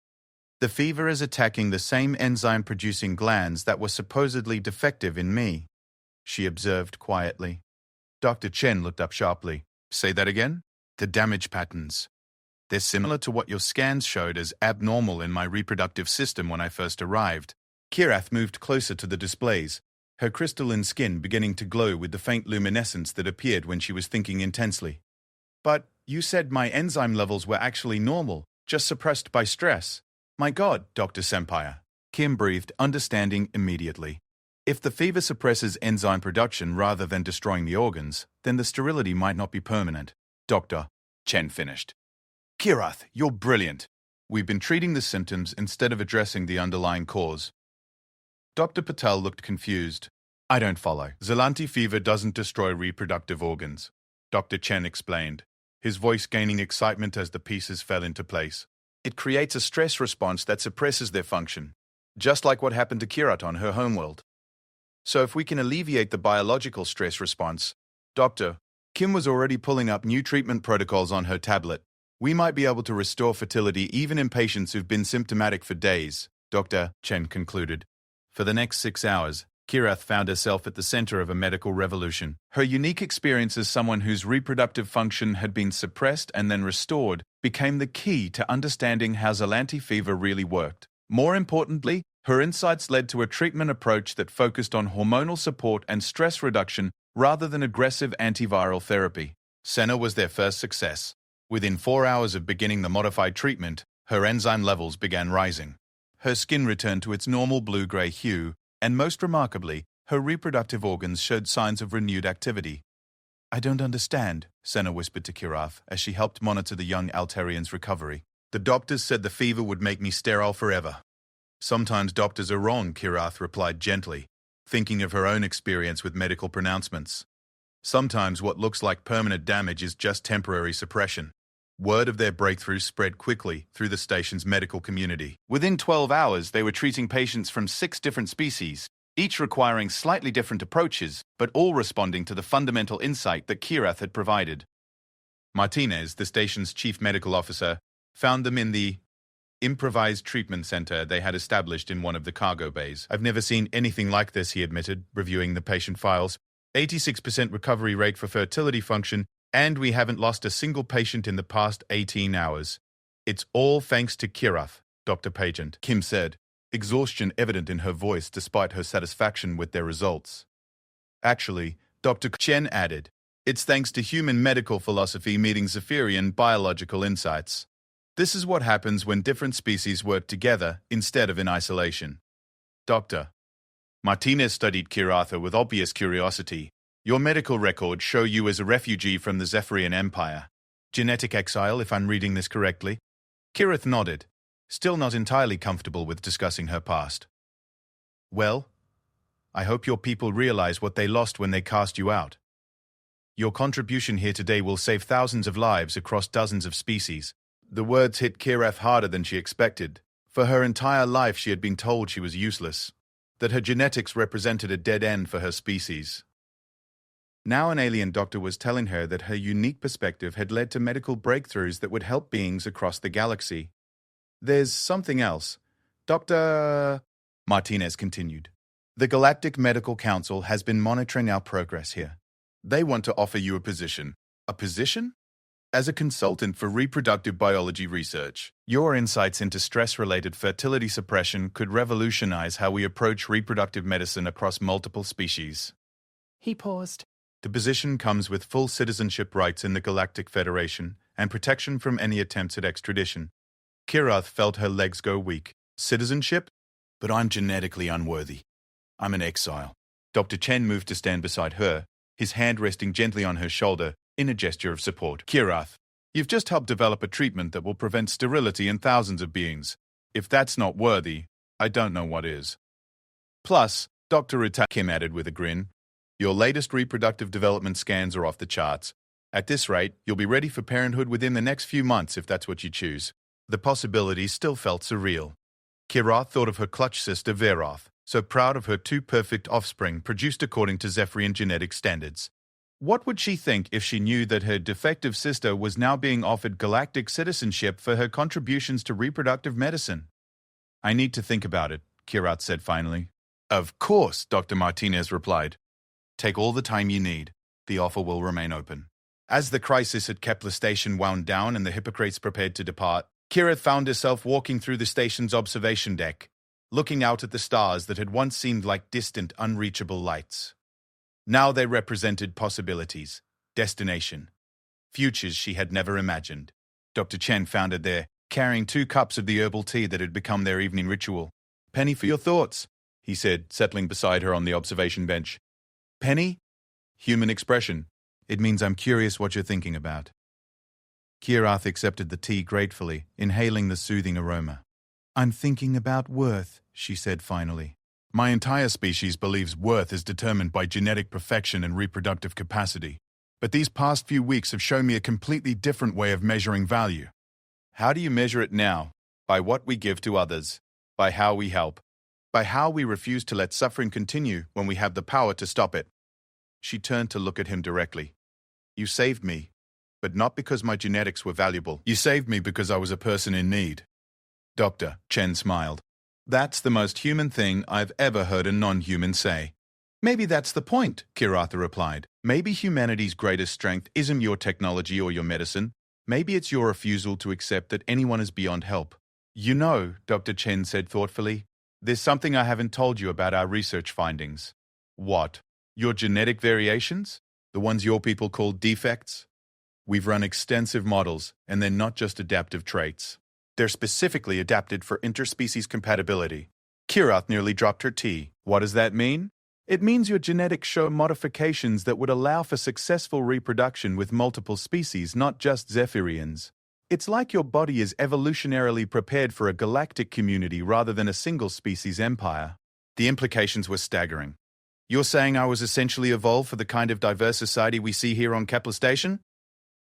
The fever is attacking the same enzyme-producing glands that were supposedly defective in me, she observed quietly. Dr. Chen looked up sharply. Say that again? The damage patterns. They're similar to what your scans showed as abnormal in my reproductive system when I first arrived. Kirath moved closer to the displays, her crystalline skin beginning to glow with the faint luminescence that appeared when she was thinking intensely. But you said my enzyme levels were actually normal, just suppressed by stress. My God, Dr. Senpai. Kim breathed, understanding immediately. If the fever suppresses enzyme production rather than destroying the organs, then the sterility might not be permanent. Dr. Chen finished. Kirath, you're brilliant. We've been treating the symptoms instead of addressing the underlying cause. Dr. Patel looked confused. I don't follow. Zelanti fever doesn't destroy reproductive organs, Dr. Chen explained, his voice gaining excitement as the pieces fell into place. It creates a stress response that suppresses their function, just like what happened to Kirat on her homeworld. So if we can alleviate the biological stress response, Dr. Kim was already pulling up new treatment protocols on her tablet. We might be able to restore fertility even in patients who've been symptomatic for days, Dr. Chen concluded. For the next 6 hours, Kirath found herself at the center of a medical revolution. Her unique experience as someone whose reproductive function had been suppressed and then restored became the key to understanding how Zelanti fever really worked. More importantly, her insights led to a treatment approach that focused on hormonal support and stress reduction rather than aggressive antiviral therapy. Senna was their first success. Within 4 hours of beginning the modified treatment, her enzyme levels began rising. Her skin returned to its normal blue-gray hue, and most remarkably, her reproductive organs showed signs of renewed activity. I don't understand, Senna whispered to Kirath as she helped monitor the young Altarian's recovery. The doctors said the fever would make me sterile forever. Sometimes doctors are wrong, Kirath replied gently, thinking of her own experience with medical pronouncements. Sometimes what looks like permanent damage is just temporary suppression. Word of their breakthrough spread quickly through the station's medical community. Within 12 hours, they were treating patients from 6 different species, each requiring slightly different approaches, but all responding to the fundamental insight that Kirath had provided. Martinez, the station's chief medical officer, found them in the improvised treatment center they had established in one of the cargo bays. I've never seen anything like this, he admitted, reviewing the patient files. 86% recovery rate for fertility function, and we haven't lost a single patient in the past 18 hours. It's all thanks to Kirath, Dr. Pagent, Kim said, exhaustion evident in her voice despite her satisfaction with their results. Actually, Dr. Chen added, it's thanks to human medical philosophy meeting Zephyrian biological insights. This is what happens when different species work together instead of in isolation. Dr. Martinez studied Kiratha with obvious curiosity. Your medical records show you as a refugee from the Zephyrian Empire. Genetic exile, if I'm reading this correctly. Kirath nodded, still not entirely comfortable with discussing her past. Well, I hope your people realize what they lost when they cast you out. Your contribution here today will save thousands of lives across dozens of species. The words hit Kirath harder than she expected. For her entire life she had been told she was useless, that her genetics represented a dead end for her species. Now an alien doctor was telling her that her unique perspective had led to medical breakthroughs that would help beings across the galaxy. There's something else. Dr. Martinez continued. The Galactic Medical Council has been monitoring our progress here. They want to offer you a position. A position? As a consultant for reproductive biology research, your insights into stress-related fertility suppression could revolutionize how we approach reproductive medicine across multiple species. He paused. The position comes with full citizenship rights in the Galactic Federation and protection from any attempts at extradition. Kirath felt her legs go weak. Citizenship? But I'm genetically unworthy. I'm an exile. Dr. Chen moved to stand beside her, his hand resting gently on her shoulder in a gesture of support. Kirath, you've just helped develop a treatment that will prevent sterility in thousands of beings. If that's not worthy, I don't know what is. Plus, Dr. Rita, Kim added with a grin, your latest reproductive development scans are off the charts. At this rate, you'll be ready for parenthood within the next few months if that's what you choose. The possibility still felt surreal. Kirath thought of her clutch sister Veroth, so proud of her 2 perfect offspring produced according to Zephyrian genetic standards. What would she think if she knew that her defective sister was now being offered galactic citizenship for her contributions to reproductive medicine? I need to think about it, Kirath said finally. Of course, Dr. Martinez replied. Take all the time you need. The offer will remain open. As the crisis at Kepler Station wound down and the Hippocrates prepared to depart, Kira found herself walking through the station's observation deck, looking out at the stars that had once seemed like distant, unreachable lights. Now they represented possibilities, destination, futures she had never imagined. Dr. Chen found her there, carrying 2 cups of the herbal tea that had become their evening ritual. "Penny for your thoughts," he said, settling beside her on the observation bench. "Penny?" "Human expression. It means I'm curious what you're thinking about." Kirath accepted the tea gratefully, inhaling the soothing aroma. "I'm thinking about worth," she said finally. "My entire species believes worth is determined by genetic perfection and reproductive capacity. But these past few weeks have shown me a completely different way of measuring value." "How do you measure it now?" "By what we give to others. By how we help. By how we refuse to let suffering continue when we have the power to stop it." She turned to look at him directly. "You saved me, but not because my genetics were valuable. You saved me because I was a person in need." Dr. Chen smiled. "That's the most human thing I've ever heard a non-human say." "Maybe that's the point," Kiratha replied. "Maybe humanity's greatest strength isn't your technology or your medicine. Maybe it's your refusal to accept that anyone is beyond help." "You know," Dr. Chen said thoughtfully, "there's something I haven't told you about our research findings." "What? Your genetic variations? The ones your people call defects?" "We've run extensive models, and they're not just adaptive traits. They're specifically adapted for interspecies compatibility." Kirath nearly dropped her tea. "What does that mean?" "It means your genetics show modifications that would allow for successful reproduction with multiple species, not just Zephyrians. It's like your body is evolutionarily prepared for a galactic community rather than a single-species empire." The implications were staggering. "You're saying I was essentially evolved for the kind of diverse society we see here on Kepler Station?"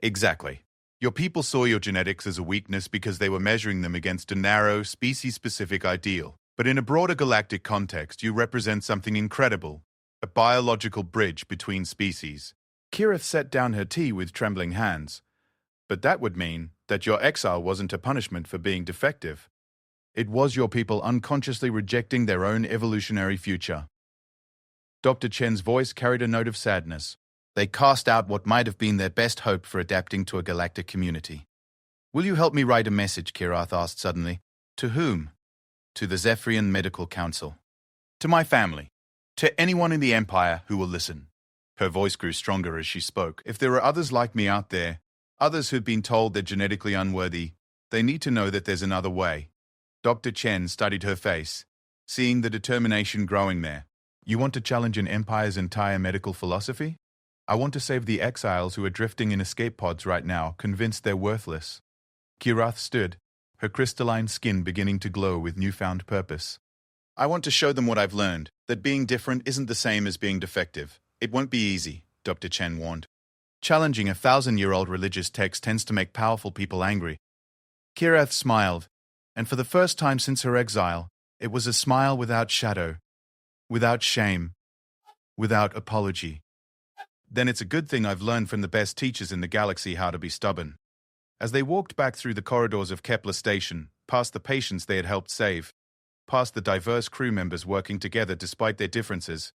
"Exactly. Your people saw your genetics as a weakness because they were measuring them against a narrow, species-specific ideal. But in a broader galactic context, you represent something incredible, a biological bridge between species." Kirith set down her tea with trembling hands. "But that would mean that your exile wasn't a punishment for being defective. It was your people unconsciously rejecting their own evolutionary future." Dr. Chen's voice carried a note of sadness. "They cast out what might have been their best hope for adapting to a galactic community." "Will you help me write a message?" Kirath asked suddenly. "To whom?" "To the Zephyrian Medical Council. To my family. To anyone in the Empire who will listen." Her voice grew stronger as she spoke. "If there are others like me out there, others who've been told they're genetically unworthy, they need to know that there's another way." Dr. Chen studied her face, seeing the determination growing there. "You want to challenge an empire's entire medical philosophy?" "I want to save the exiles who are drifting in escape pods right now, convinced they're worthless." Kirath stood, her crystalline skin beginning to glow with newfound purpose. "I want to show them what I've learned, that being different isn't the same as being defective. It won't be easy," Dr. Chen warned. "Challenging a 1,000-year-old religious text tends to make powerful people angry." Kirath smiled, and for the first time since her exile, it was a smile without shadow, without shame, without apology. "Then it's a good thing I've learned from the best teachers in the galaxy how to be stubborn." As they walked back through the corridors of Kepler Station, past the patients they had helped save, past the diverse crew members working together despite their differences,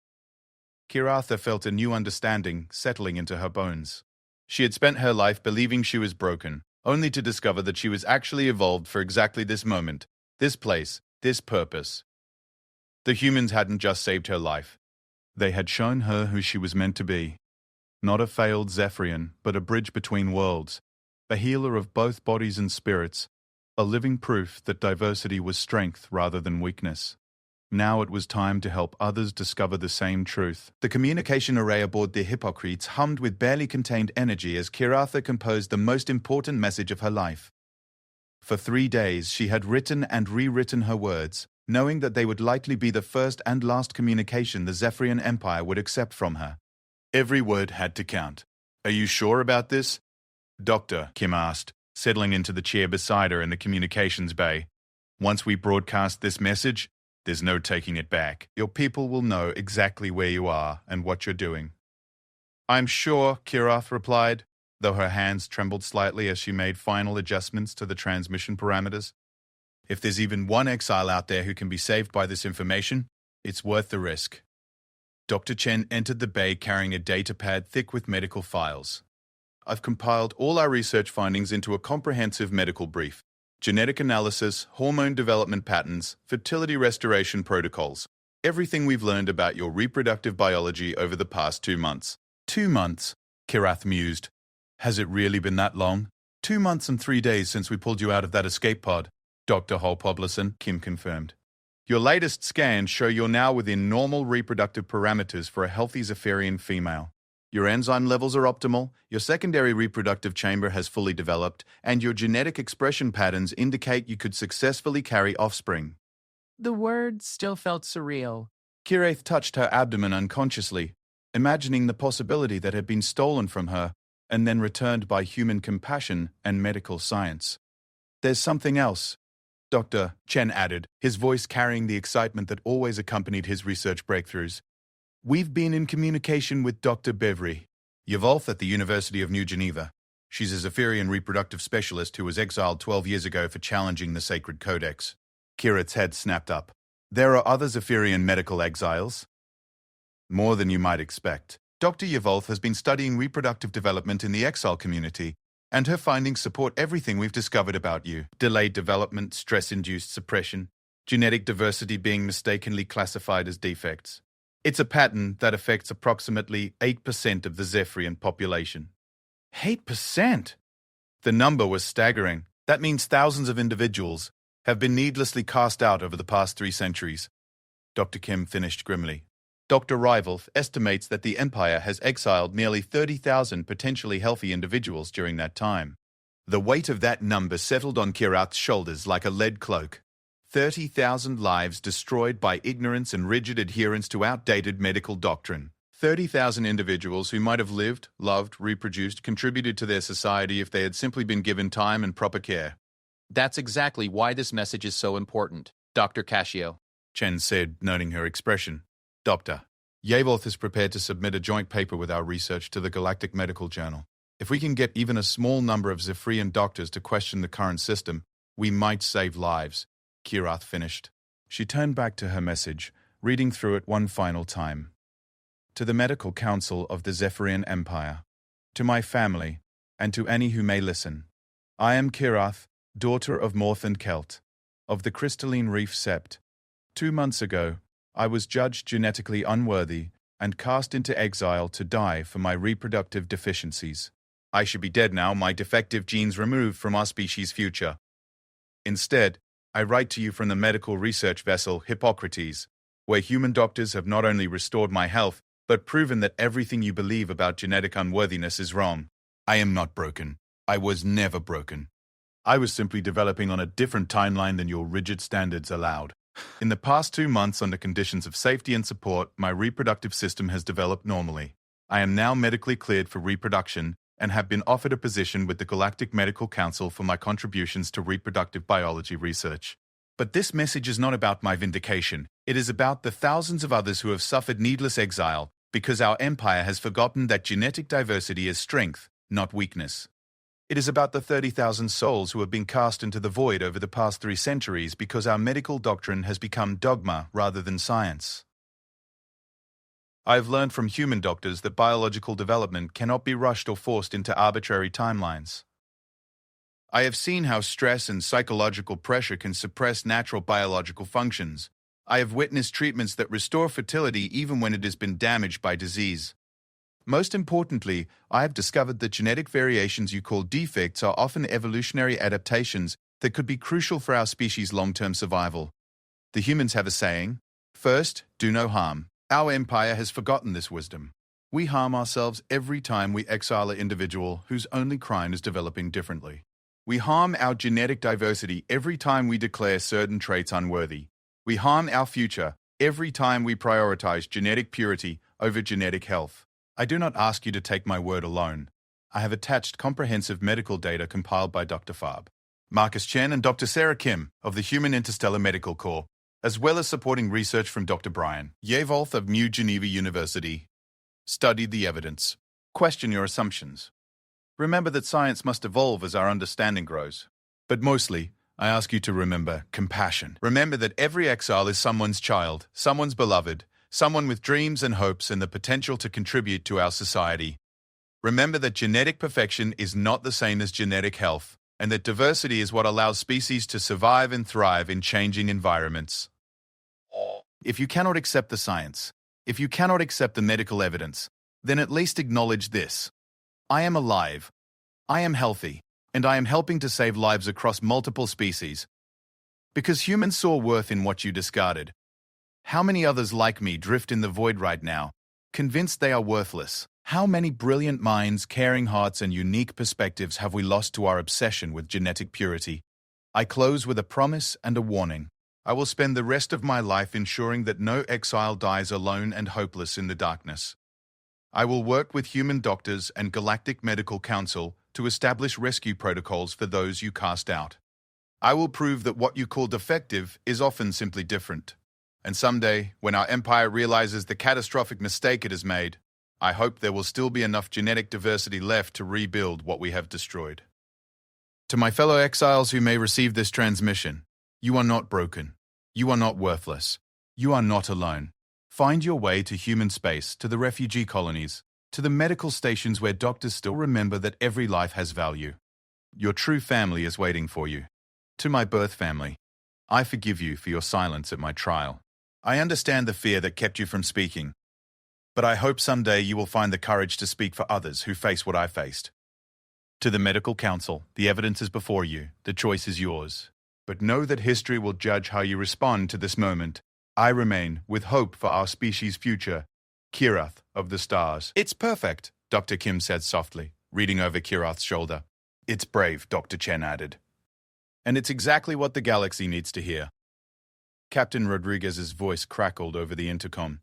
Kiratha felt a new understanding settling into her bones. She had spent her life believing she was broken, only to discover that she was actually evolved for exactly this moment, this place, this purpose. The humans hadn't just saved her life. They had shown her who she was meant to be. Not a failed Zephyrian, but a bridge between worlds, a healer of both bodies and spirits, a living proof that diversity was strength rather than weakness. Now it was time to help others discover the same truth. The communication array aboard the Hippocrates hummed with barely contained energy as Kiratha composed the most important message of her life. For 3 days she had written and rewritten her words, knowing that they would likely be the first and last communication the Zephyrian Empire would accept from her. Every word had to count. "Are you sure about this?" "Doctor," Kim asked, settling into the chair beside her in the communications bay. "Once we broadcast this message, there's no taking it back. Your people will know exactly where you are and what you're doing." "I'm sure," Kirath replied, though her hands trembled slightly as she made final adjustments to the transmission parameters. "If there's even one exile out there who can be saved by this information, it's worth the risk." Dr. Chen entered the bay carrying a datapad thick with medical files. I've compiled all our research findings into a comprehensive medical brief. Genetic analysis, hormone development patterns, fertility restoration protocols. Everything we've learned about your reproductive biology over the past 2 months. 2 months, Kirath mused. Has it really been that long? 2 months and 3 days since we pulled you out of that escape pod, Dr. Holpoblerson, Kim confirmed. Your latest scans show you're now within normal reproductive parameters for a healthy Zephyrian female. Your enzyme levels are optimal, your secondary reproductive chamber has fully developed, and your genetic expression patterns indicate you could successfully carry offspring. The words still felt surreal. Kirath touched her abdomen unconsciously, imagining the possibility that had been stolen from her and then returned by human compassion and medical science. There's something else, Dr. Chen added, his voice carrying the excitement that always accompanied his research breakthroughs. We've been in communication with Dr. Bevry, Yavolth at the University of New Geneva. She's a Zephyrian reproductive specialist who was exiled 12 years ago for challenging the sacred codex. Kirath's head snapped up. There are other Zephyrian medical exiles? More than you might expect. Dr. Yavolth has been studying reproductive development in the exile community, and her findings support everything we've discovered about you. Delayed development, stress-induced suppression, genetic diversity being mistakenly classified as defects. It's a pattern that affects approximately 8% of the Zephyrian population. 8%? The number was staggering. That means thousands of individuals have been needlessly cast out over the past 3 centuries. Dr. Kim finished grimly. Dr. Rivalth estimates that the Empire has exiled nearly 30,000 potentially healthy individuals during that time. The weight of that number settled on Kirath's shoulders like a lead cloak. 30,000 lives destroyed by ignorance and rigid adherence to outdated medical doctrine. 30,000 individuals who might have lived, loved, reproduced, contributed to their society if they had simply been given time and proper care. That's exactly why this message is so important, Dr. Cascio, Chen said, noting her expression. Doctor, Yavolth is prepared to submit a joint paper with our research to the Galactic Medical Journal. If we can get even a small number of Zephyrian doctors to question the current system, we might save lives. Kirath finished. She turned back to her message, reading through it one final time. To the Medical Council of the Zephyrian Empire, to my family, and to any who may listen. I am Kirath, daughter of Morth and Kelt, of the Crystalline Reef Sept. 2 months ago, I was judged genetically unworthy and cast into exile to die for my reproductive deficiencies. I should be dead now, my defective genes removed from our species' future. Instead, I write to you from the medical research vessel Hippocrates, where human doctors have not only restored my health, but proven that everything you believe about genetic unworthiness is wrong. I am not broken. I was never broken. I was simply developing on a different timeline than your rigid standards allowed. In the past 2 months, under conditions of safety and support, my reproductive system has developed normally. I am now medically cleared for reproduction and have been offered a position with the Galactic Medical Council for my contributions to reproductive biology research. But this message is not about my vindication. It is about the thousands of others who have suffered needless exile because our empire has forgotten that genetic diversity is strength, not weakness. It is about the 30,000 souls who have been cast into the void over the past 3 centuries because our medical doctrine has become dogma rather than science. I have learned from human doctors that biological development cannot be rushed or forced into arbitrary timelines. I have seen how stress and psychological pressure can suppress natural biological functions. I have witnessed treatments that restore fertility even when it has been damaged by disease. Most importantly, I have discovered that genetic variations you call defects are often evolutionary adaptations that could be crucial for our species' long-term survival. The humans have a saying, first, do no harm. Our empire has forgotten this wisdom. We harm ourselves every time we exile an individual whose only crime is developing differently. We harm our genetic diversity every time we declare certain traits unworthy. We harm our future every time we prioritize genetic purity over genetic health. I do not ask you to take my word alone. I have attached comprehensive medical data compiled by Dr. Farb, Marcus Chen and Dr. Sarah Kim of the Human Interstellar Medical Corps, as well as supporting research from Dr. Brian Yavolth of New Geneva University. Study the evidence. Question your assumptions. Remember that science must evolve as our understanding grows. But mostly, I ask you to remember compassion. Remember that every exile is someone's child, someone's beloved, someone with dreams and hopes and the potential to contribute to our society. Remember that genetic perfection is not the same as genetic health, and that diversity is what allows species to survive and thrive in changing environments. If you cannot accept the science, if you cannot accept the medical evidence, then at least acknowledge this. I am alive, I am healthy, and I am helping to save lives across multiple species. Because humans saw worth in what you discarded. How many others like me drift in the void right now, convinced they are worthless? How many brilliant minds, caring hearts, and unique perspectives have we lost to our obsession with genetic purity? I close with a promise and a warning. I will spend the rest of my life ensuring that no exile dies alone and hopeless in the darkness. I will work with human doctors and Galactic Medical Council to establish rescue protocols for those you cast out. I will prove that what you call defective is often simply different. And someday, when our empire realizes the catastrophic mistake it has made, I hope there will still be enough genetic diversity left to rebuild what we have destroyed. To my fellow exiles who may receive this transmission, you are not broken. You are not worthless. You are not alone. Find your way to human space, to the refugee colonies, to the medical stations where doctors still remember that every life has value. Your true family is waiting for you. To my birth family, I forgive you for your silence at my trial. I understand the fear that kept you from speaking, but I hope someday you will find the courage to speak for others who face what I faced. To the Medical Council, the evidence is before you, the choice is yours. But know that history will judge how you respond to this moment. I remain with hope for our species' future. Kirath of the Stars. It's perfect, Dr. Kim said softly, reading over Kirath's shoulder. It's brave, Dr. Chen added. And it's exactly what the galaxy needs to hear. Captain Rodriguez's voice crackled over the intercom.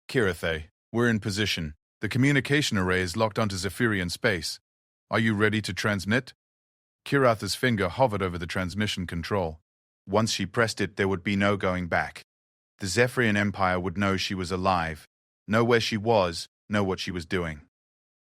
Kirath, we're in position. The communication array is locked onto Zephyrian space. Are you ready to transmit? Kirath's finger hovered over the transmission control. Once she pressed it, there would be no going back. The Zephyrian Empire would know she was alive, know where she was, know what she was doing.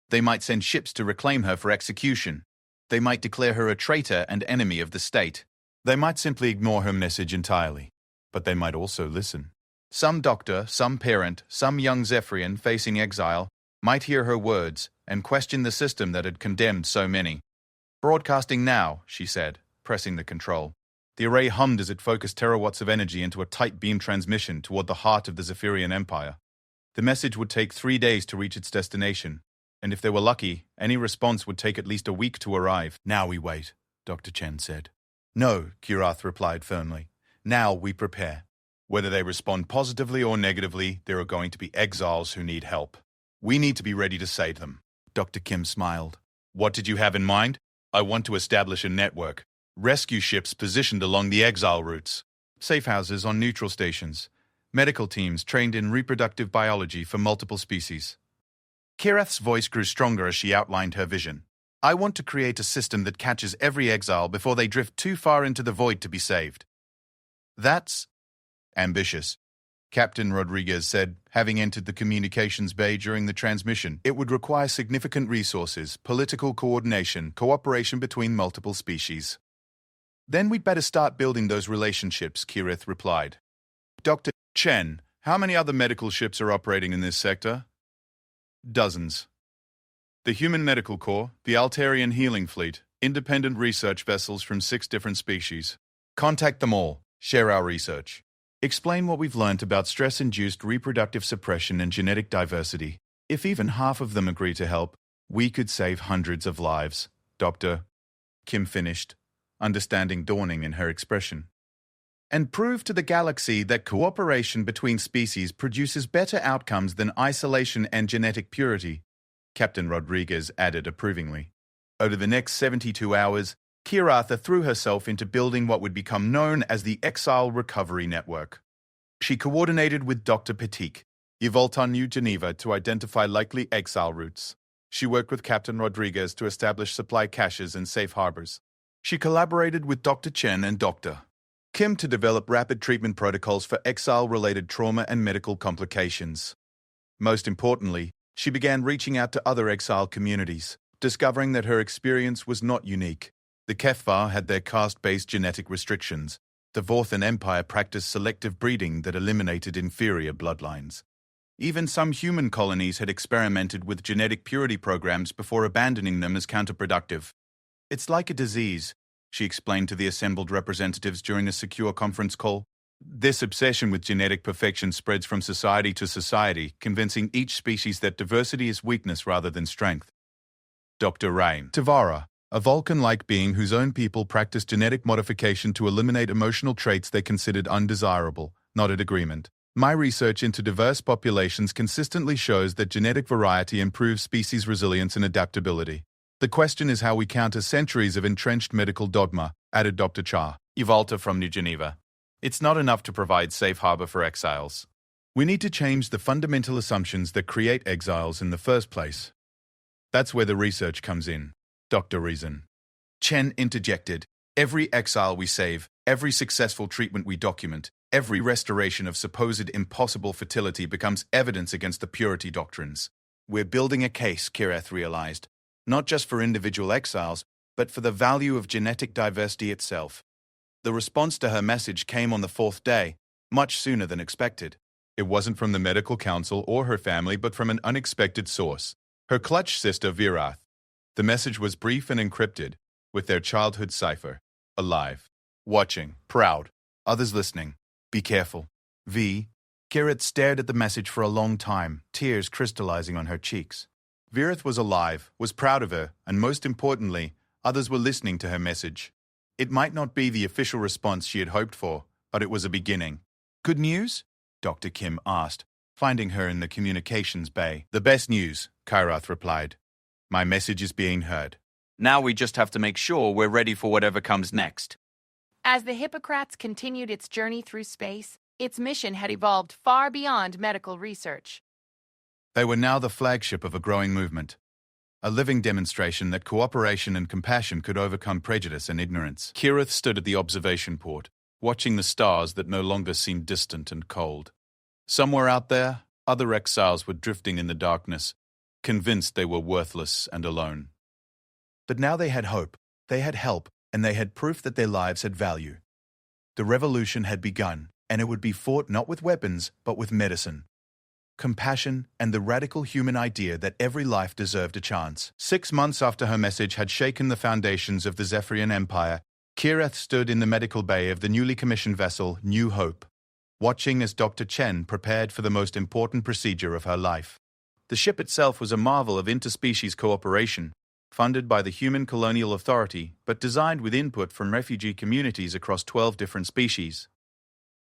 They might send ships to reclaim her for execution. They might declare her a traitor and enemy of the state. They might simply ignore her message entirely. But they might also listen. Some doctor, some parent, some young Zephyrian facing exile might hear her words and question the system that had condemned so many. Broadcasting now, she said, pressing the control. The array hummed as it focused terawatts of energy into a tight beam transmission toward the heart of the Zephyrian Empire. The message would take 3 days to reach its destination, and if they were lucky, any response would take at least a week to arrive. Now we wait, Dr. Chen said. No, Kirath replied firmly. Now we prepare. Whether they respond positively or negatively, there are going to be exiles who need help. We need to be ready to save them. Dr. Kim smiled. What did you have in mind? I want to establish a network. Rescue ships positioned along the exile routes. Safe houses on neutral stations. Medical teams trained in reproductive biology for multiple species. Kirath's voice grew stronger as she outlined her vision. I want to create a system that catches every exile before they drift too far into the void to be saved. That's ambitious, Captain Rodriguez said, having entered the communications bay during the transmission. It would require significant resources, political coordination, cooperation between multiple species. Then we'd better start building those relationships, Kirath replied. Dr. Chen, how many other medical ships are operating in this sector? Dozens. The Human Medical Corps, the Altarian Healing Fleet, independent research vessels from 6 different species. Contact them all. Share our research. Explain what we've learned about stress-induced reproductive suppression and genetic diversity. If even half of them agree to help, we could save hundreds of lives. Dr. Kim finished, understanding dawning in her expression. And prove to the galaxy that cooperation between species produces better outcomes than isolation and genetic purity, Captain Rodriguez added approvingly. Over the next 72 hours, Kirath threw herself into building what would become known as the Exile Recovery Network. She coordinated with Dr. Petit, Yvolton New Geneva, to identify likely exile routes. She worked with Captain Rodriguez to establish supply caches and safe harbors. She collaborated with Dr. Chen and Dr. Kim to develop rapid treatment protocols for exile-related trauma and medical complications. Most importantly, she began reaching out to other exile communities, discovering that her experience was not unique. The Kefvar had their caste-based genetic restrictions. The Vorthan Empire practiced selective breeding that eliminated inferior bloodlines. Even some human colonies had experimented with genetic purity programs before abandoning them as counterproductive. It's like a disease, she explained to the assembled representatives during a secure conference call. This obsession with genetic perfection spreads from society to society, convincing each species that diversity is weakness rather than strength. Dr. Rain Tavara, a Vulcan-like being whose own people practiced genetic modification to eliminate emotional traits they considered undesirable, nodded agreement. My research into diverse populations consistently shows that genetic variety improves species resilience and adaptability. The question is how we counter centuries of entrenched medical dogma, added Dr. Cha Yvalta from New Geneva. It's not enough to provide safe harbor for exiles. We need to change the fundamental assumptions that create exiles in the first place. That's where the research comes in, Dr. Reason. Chen interjected. Every exile we save, every successful treatment we document, every restoration of supposed impossible fertility becomes evidence against the purity doctrines. We're building a case, Kireth realized, not just for individual exiles, but for the value of genetic diversity itself. The response to her message came on the fourth day, much sooner than expected. It wasn't from the medical council or her family, but from an unexpected source, her clutch sister Virath. The message was brief and encrypted, with their childhood cipher. Alive. Watching. Proud. Others listening. Be careful. V. Kirith stared at the message for a long time, tears crystallizing on her cheeks. Virath was alive, was proud of her, and most importantly, others were listening to her message. It might not be the official response she had hoped for, but it was a beginning. Good news? Dr. Kim asked, finding her in the communications bay. The best news, Kyrath replied. My message is being heard. Now we just have to make sure we're ready for whatever comes next. As the Hippocrates continued its journey through space, its mission had evolved far beyond medical research. They were now the flagship of a growing movement, a living demonstration that cooperation and compassion could overcome prejudice and ignorance. Kirith stood at the observation port, watching the stars that no longer seemed distant and cold. Somewhere out there, other exiles were drifting in the darkness, convinced they were worthless and alone. But now they had hope, they had help, and they had proof that their lives had value. The revolution had begun, and it would be fought not with weapons, but with medicine, compassion, and the radical human idea that every life deserved a chance. 6 months after her message had shaken the foundations of the Zephyrian Empire, Kireth stood in the medical bay of the newly commissioned vessel New Hope, watching as Dr. Chen prepared for the most important procedure of her life. The ship itself was a marvel of interspecies cooperation, funded by the Human Colonial Authority, but designed with input from refugee communities across 12 different species.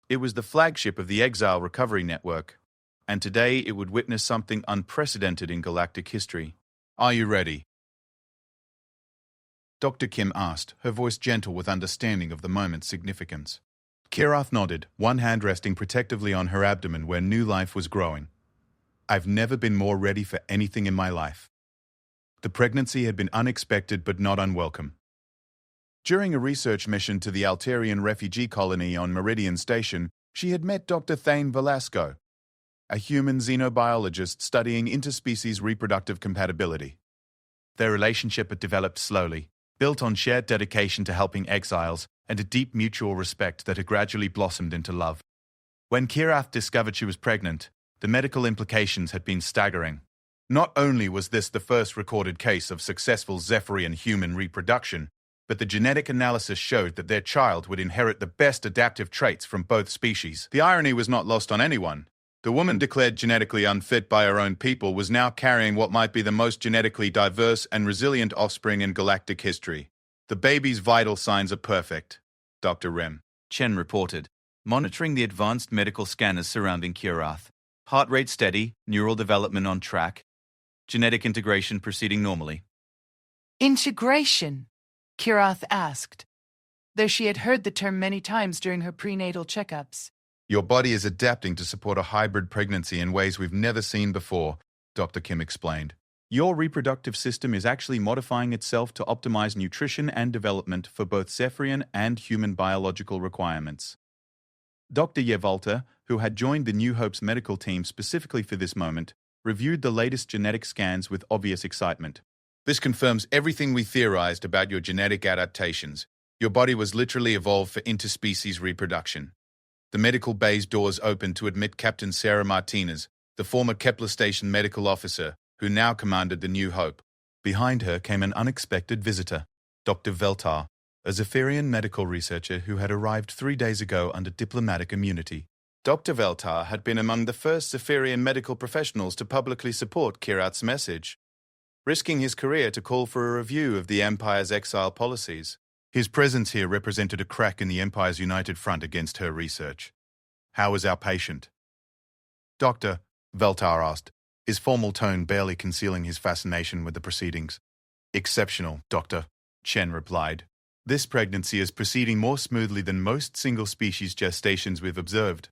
It was the flagship of the Exile Recovery Network, and today it would witness something unprecedented in galactic history. Are you ready? Dr. Kim asked, her voice gentle with understanding of the moment's significance. Kirath nodded, one hand resting protectively on her abdomen where new life was growing. I've never been more ready for anything in my life. The pregnancy had been unexpected but not unwelcome. During a research mission to the Altarian refugee colony on Meridian Station, she had met Dr. Thane Velasco, a human xenobiologist studying interspecies reproductive compatibility. Their relationship had developed slowly, built on shared dedication to helping exiles and a deep mutual respect that had gradually blossomed into love. When Kirath discovered she was pregnant, the medical implications had been staggering. Not only was this the first recorded case of successful Zephyrian human reproduction, but the genetic analysis showed that their child would inherit the best adaptive traits from both species. The irony was not lost on anyone. The woman declared genetically unfit by her own people was now carrying what might be the most genetically diverse and resilient offspring in galactic history. The baby's vital signs are perfect, Dr. Rem Chen reported, monitoring the advanced medical scanners surrounding Kirath. Heart rate steady, neural development on track, genetic integration proceeding normally. Integration? Kirath asked, though she had heard the term many times during her prenatal checkups. Your body is adapting to support a hybrid pregnancy in ways we've never seen before, Dr. Kim explained. Your reproductive system is actually modifying itself to optimize nutrition and development for both Zephyrian and human biological requirements. Dr. Yevalta, who had joined the New Hope's medical team specifically for this moment, reviewed the latest genetic scans with obvious excitement. This confirms everything we theorized about your genetic adaptations. Your body was literally evolved for interspecies reproduction. The medical bay's doors opened to admit Captain Sarah Martinez, the former Kepler Station medical officer, who now commanded the New Hope. Behind her came an unexpected visitor, Dr. Veltar, a Zephyrian medical researcher who had arrived 3 days ago under diplomatic immunity. Dr. Veltar had been among the first Zephyrian medical professionals to publicly support Kirath's message, risking his career to call for a review of the Empire's exile policies. His presence here represented a crack in the Empire's united front against her research. "How is our patient?" "Doctor," Veltar asked, his formal tone barely concealing his fascination with the proceedings. "Exceptional, Doctor," Chen replied. "This pregnancy is proceeding more smoothly than most single-species gestations we've observed."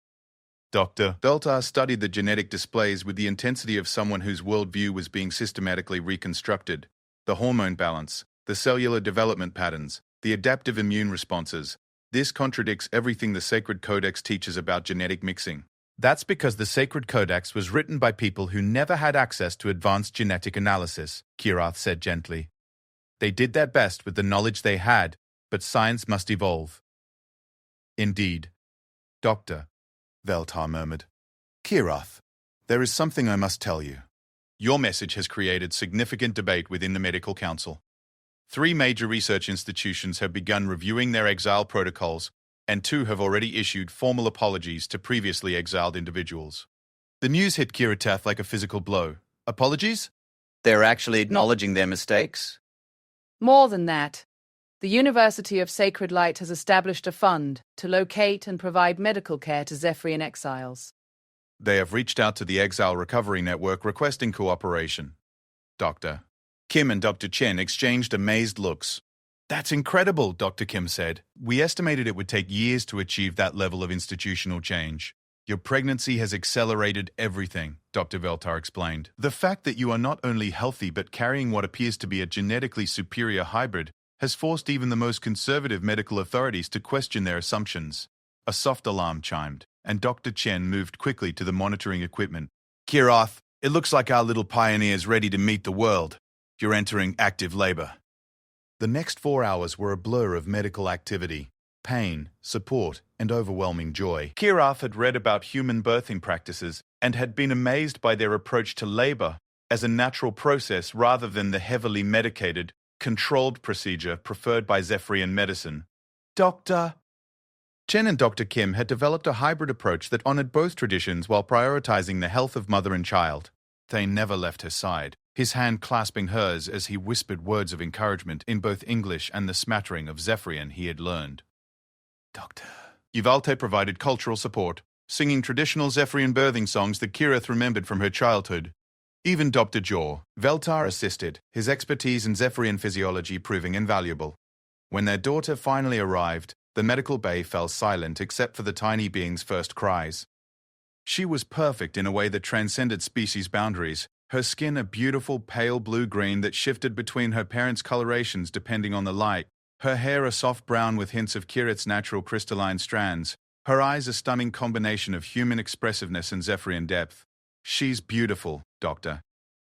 Dr. Veltar studied the genetic displays with the intensity of someone whose worldview was being systematically reconstructed. The hormone balance, the cellular development patterns, the adaptive immune responses. This contradicts everything the Sacred Codex teaches about genetic mixing. That's because the Sacred Codex was written by people who never had access to advanced genetic analysis, Kirath said gently. They did their best with the knowledge they had, but science must evolve. Indeed. Doctor, Veltar murmured. Kirath, there is something I must tell you. Your message has created significant debate within the Medical Council. 3 major research institutions have begun reviewing their exile protocols, and 2 have already issued formal apologies to previously exiled individuals. The news hit Kirath like a physical blow. Apologies? They're actually acknowledging their mistakes? More than that. The University of Sacred Light has established a fund to locate and provide medical care to Zephyrian exiles. They have reached out to the Exile Recovery Network requesting cooperation. Dr. Kim and Dr. Chen exchanged amazed looks. That's incredible, Dr. Kim said. We estimated it would take years to achieve that level of institutional change. Your pregnancy has accelerated everything, Dr. Veltar explained. The fact that you are not only healthy but carrying what appears to be a genetically superior hybrid has forced even the most conservative medical authorities to question their assumptions. A soft alarm chimed, and Dr. Chen moved quickly to the monitoring equipment. Kirath, it looks like our little pioneer is ready to meet the world. You're entering active labor. The next 4 hours were a blur of medical activity, pain, support, and overwhelming joy. Kirath had read about human birthing practices and had been amazed by their approach to labor as a natural process rather than the heavily medicated, controlled procedure preferred by Zephyrian medicine. Dr. Chen and Dr. Kim had developed a hybrid approach that honored both traditions while prioritizing the health of mother and child. Thane never left her side, his hand clasping hers as he whispered words of encouragement in both English and the smattering of Zephyrian he had learned. Doctor. Yuvalte provided cultural support, singing traditional Zephyrian birthing songs that Kirath remembered from her childhood. Even Dr. Jor, Veltar assisted, his expertise in Zephyrian physiology proving invaluable. When their daughter finally arrived, the medical bay fell silent except for the tiny being's first cries. She was perfect in a way that transcended species boundaries, her skin a beautiful pale blue-green that shifted between her parents' colorations depending on the light, her hair a soft brown with hints of Kirath's natural crystalline strands, her eyes a stunning combination of human expressiveness and Zephyrian depth. She's beautiful, Doctor,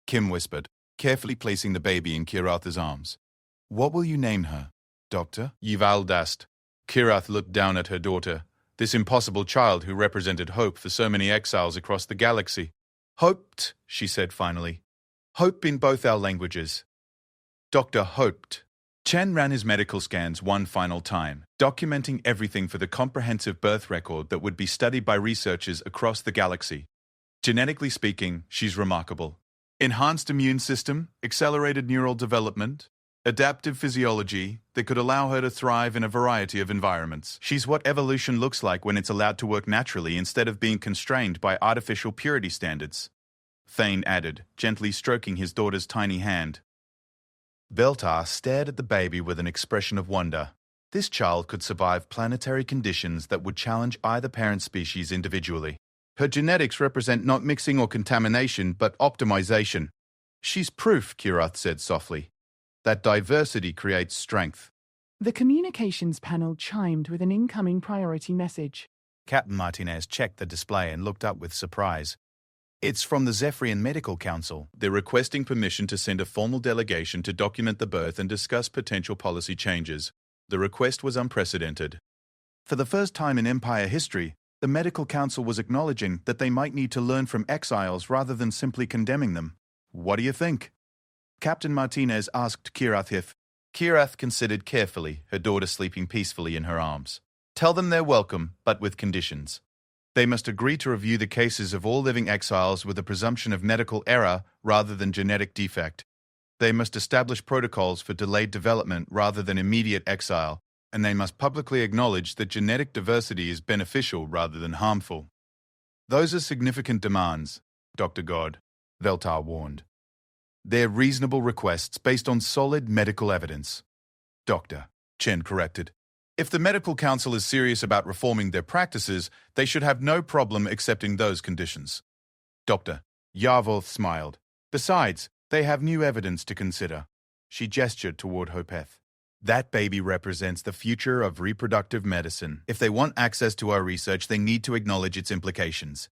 Kim whispered, carefully placing the baby in Kirath's arms. What will you name her, Doctor? Yuval asked. Kirath looked down at her daughter, this impossible child who represented hope for so many exiles across the galaxy. Hoped, she said finally. Hope in both our languages. Doctor hoped. Chen ran his medical scans one final time, documenting everything for the comprehensive birth record that would be studied by researchers across the galaxy. Genetically speaking, she's remarkable. Enhanced immune system, accelerated neural development, adaptive physiology that could allow her to thrive in a variety of environments. She's what evolution looks like when it's allowed to work naturally instead of being constrained by artificial purity standards. Thane added, gently stroking his daughter's tiny hand. Veltar stared at the baby with an expression of wonder. This child could survive planetary conditions that would challenge either parent species individually. Her genetics represent not mixing or contamination, but optimization. She's proof, Kirath said softly, that diversity creates strength. The communications panel chimed with an incoming priority message. Captain Martinez checked the display and looked up with surprise. It's from the Zephyrian Medical Council. They're requesting permission to send a formal delegation to document the birth and discuss potential policy changes. The request was unprecedented. For the first time in Empire history, The medical council was acknowledging that they might need to learn from exiles rather than simply condemning them. What do you think? Captain Martinez asked Kirath if. Kirath considered carefully, her daughter sleeping peacefully in her arms. Tell them they're welcome, but with conditions. They must agree to review the cases of all living exiles with a presumption of medical error rather than genetic defect. They must establish protocols for delayed development rather than immediate exile, and they must publicly acknowledge that genetic diversity is beneficial rather than harmful. Those are significant demands, Dr. God, Veltar warned. They're reasonable requests based on solid medical evidence. Doctor, Chen corrected. If the medical council is serious about reforming their practices, they should have no problem accepting those conditions. Doctor, Yarvoth smiled. Besides, they have new evidence to consider. She gestured toward Hopeth. That baby represents the future of reproductive medicine. If they want access to our research, they need to acknowledge its implications.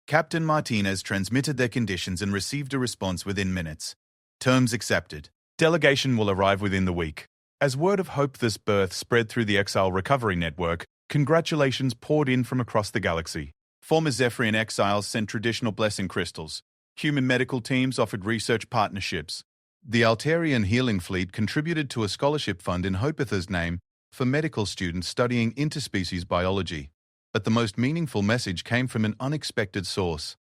Captain Martinez transmitted their conditions and received a response within minutes. Terms accepted. Delegation will arrive within the week. As word of hope this birth spread through the Exile Recovery Network, congratulations poured in from across the galaxy. Former Zephyrian exiles sent traditional blessing crystals. Human medical teams offered research partnerships. The Altarian Healing Fleet contributed to a scholarship fund in Hopetha's name for medical students studying interspecies biology. But the most meaningful message came from an unexpected source.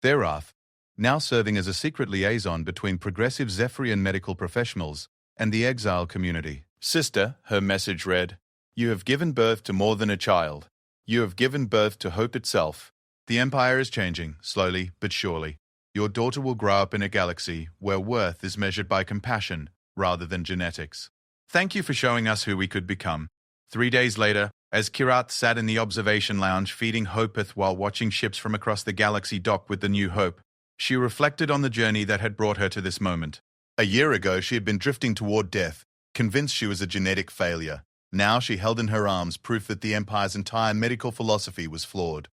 Therath, now serving as a secret liaison between progressive Zephyrian medical professionals and the exile community. Sister, her message read, you have given birth to more than a child. You have given birth to hope itself. The Empire is changing, slowly but surely. Your daughter will grow up in a galaxy where worth is measured by compassion rather than genetics. Thank you for showing us who we could become. 3 days later, as Kirath sat in the observation lounge feeding Hopeth while watching ships from across the galaxy dock with the New Hope, she reflected on the journey that had brought her to this moment. A year ago, she had been drifting toward death, convinced she was a genetic failure. Now she held in her arms proof that the Empire's entire medical philosophy was flawed.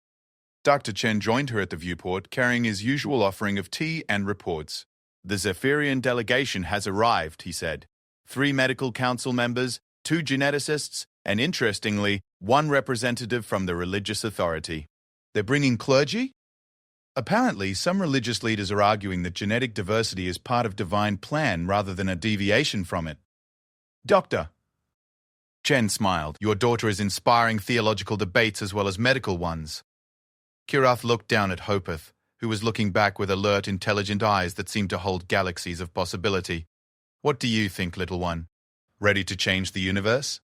Dr. Chen joined her at the viewport, carrying his usual offering of tea and reports. The Zephyrian delegation has arrived, he said. 3 medical council members, 2 geneticists, and interestingly, 1 representative from the religious authority. They're bringing clergy? Apparently, some religious leaders are arguing that genetic diversity is part of divine plan rather than a deviation from it. Doctor. Chen smiled. Your daughter is inspiring theological debates as well as medical ones. Kirath looked down at Hopeth, who was looking back with alert, intelligent eyes that seemed to hold galaxies of possibility. What do you think, little one? Ready to change the universe?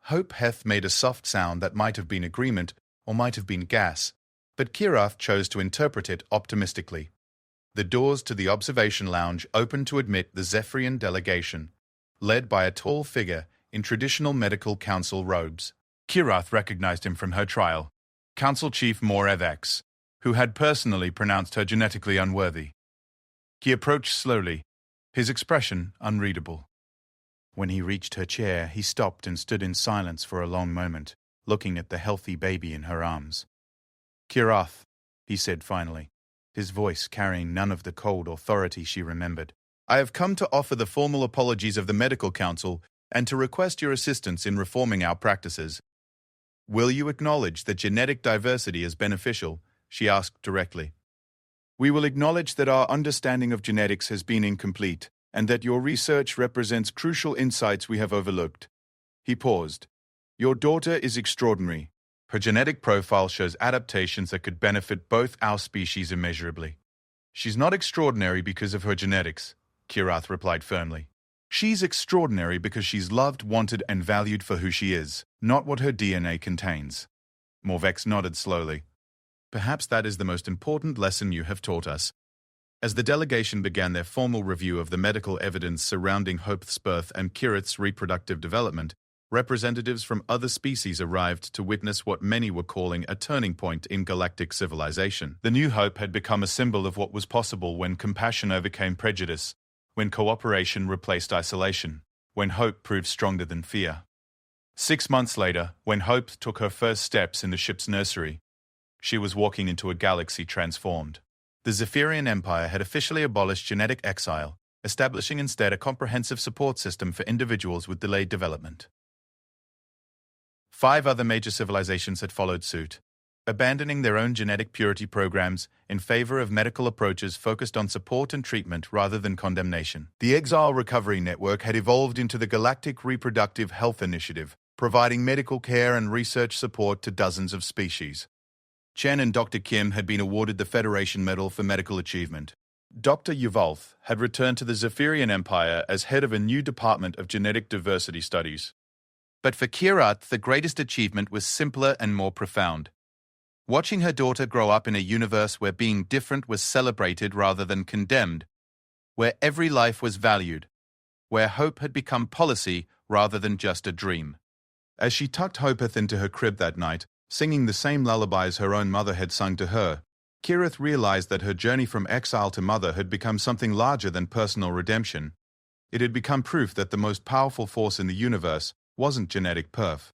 Hopeth made a soft sound that might have been agreement or might have been gas, but Kirath chose to interpret it optimistically. The doors to the observation lounge opened to admit the Zephyrian delegation, led by a tall figure in traditional medical council robes. Kirath recognized him from her trial. Council Chief Morev X, who had personally pronounced her genetically unworthy. He approached slowly, his expression unreadable. When he reached her chair, he stopped and stood in silence for a long moment, looking at the healthy baby in her arms. Kirath, he said finally, his voice carrying none of the cold authority she remembered. I have come to offer the formal apologies of the Medical Council and to request your assistance in reforming our practices. Will you acknowledge that genetic diversity is beneficial? She asked directly. We will acknowledge that our understanding of genetics has been incomplete and that your research represents crucial insights we have overlooked. He paused. Your daughter is extraordinary. Her genetic profile shows adaptations that could benefit both our species immeasurably. She's not extraordinary because of her genetics, Kirath replied firmly. She's extraordinary because she's loved, wanted, and valued for who she is, not what her DNA contains. Morvex nodded slowly. Perhaps that is the most important lesson you have taught us. As the delegation began their formal review of the medical evidence surrounding Hopeth's birth and Kirath's reproductive development, representatives from other species arrived to witness what many were calling a turning point in galactic civilization. The New Hope had become a symbol of what was possible when compassion overcame prejudice, when cooperation replaced isolation, when hope proved stronger than fear. 6 months later, when Hope took her first steps in the ship's nursery, she was walking into a galaxy transformed. The Zephyrian Empire had officially abolished genetic exile, establishing instead a comprehensive support system for individuals with delayed development. 5 other major civilizations had followed suit. abandoning their own genetic purity programs in favor of medical approaches focused on support and treatment rather than condemnation. The Exile Recovery Network had evolved into the Galactic Reproductive Health Initiative, providing medical care and research support to dozens of species. Chen and Dr. Kim had been awarded the Federation Medal for Medical Achievement. Dr. Yuvalth had returned to the Zephyrian Empire as head of a new department of genetic diversity studies. But for Kirat, the greatest achievement was simpler and more profound. Watching her daughter grow up in a universe where being different was celebrated rather than condemned, where every life was valued, where hope had become policy rather than just a dream. As she tucked Hopeth into her crib that night, singing the same lullabies her own mother had sung to her, Kirith realized that her journey from exile to mother had become something larger than personal redemption. It had become proof that the most powerful force in the universe wasn't genetic perf.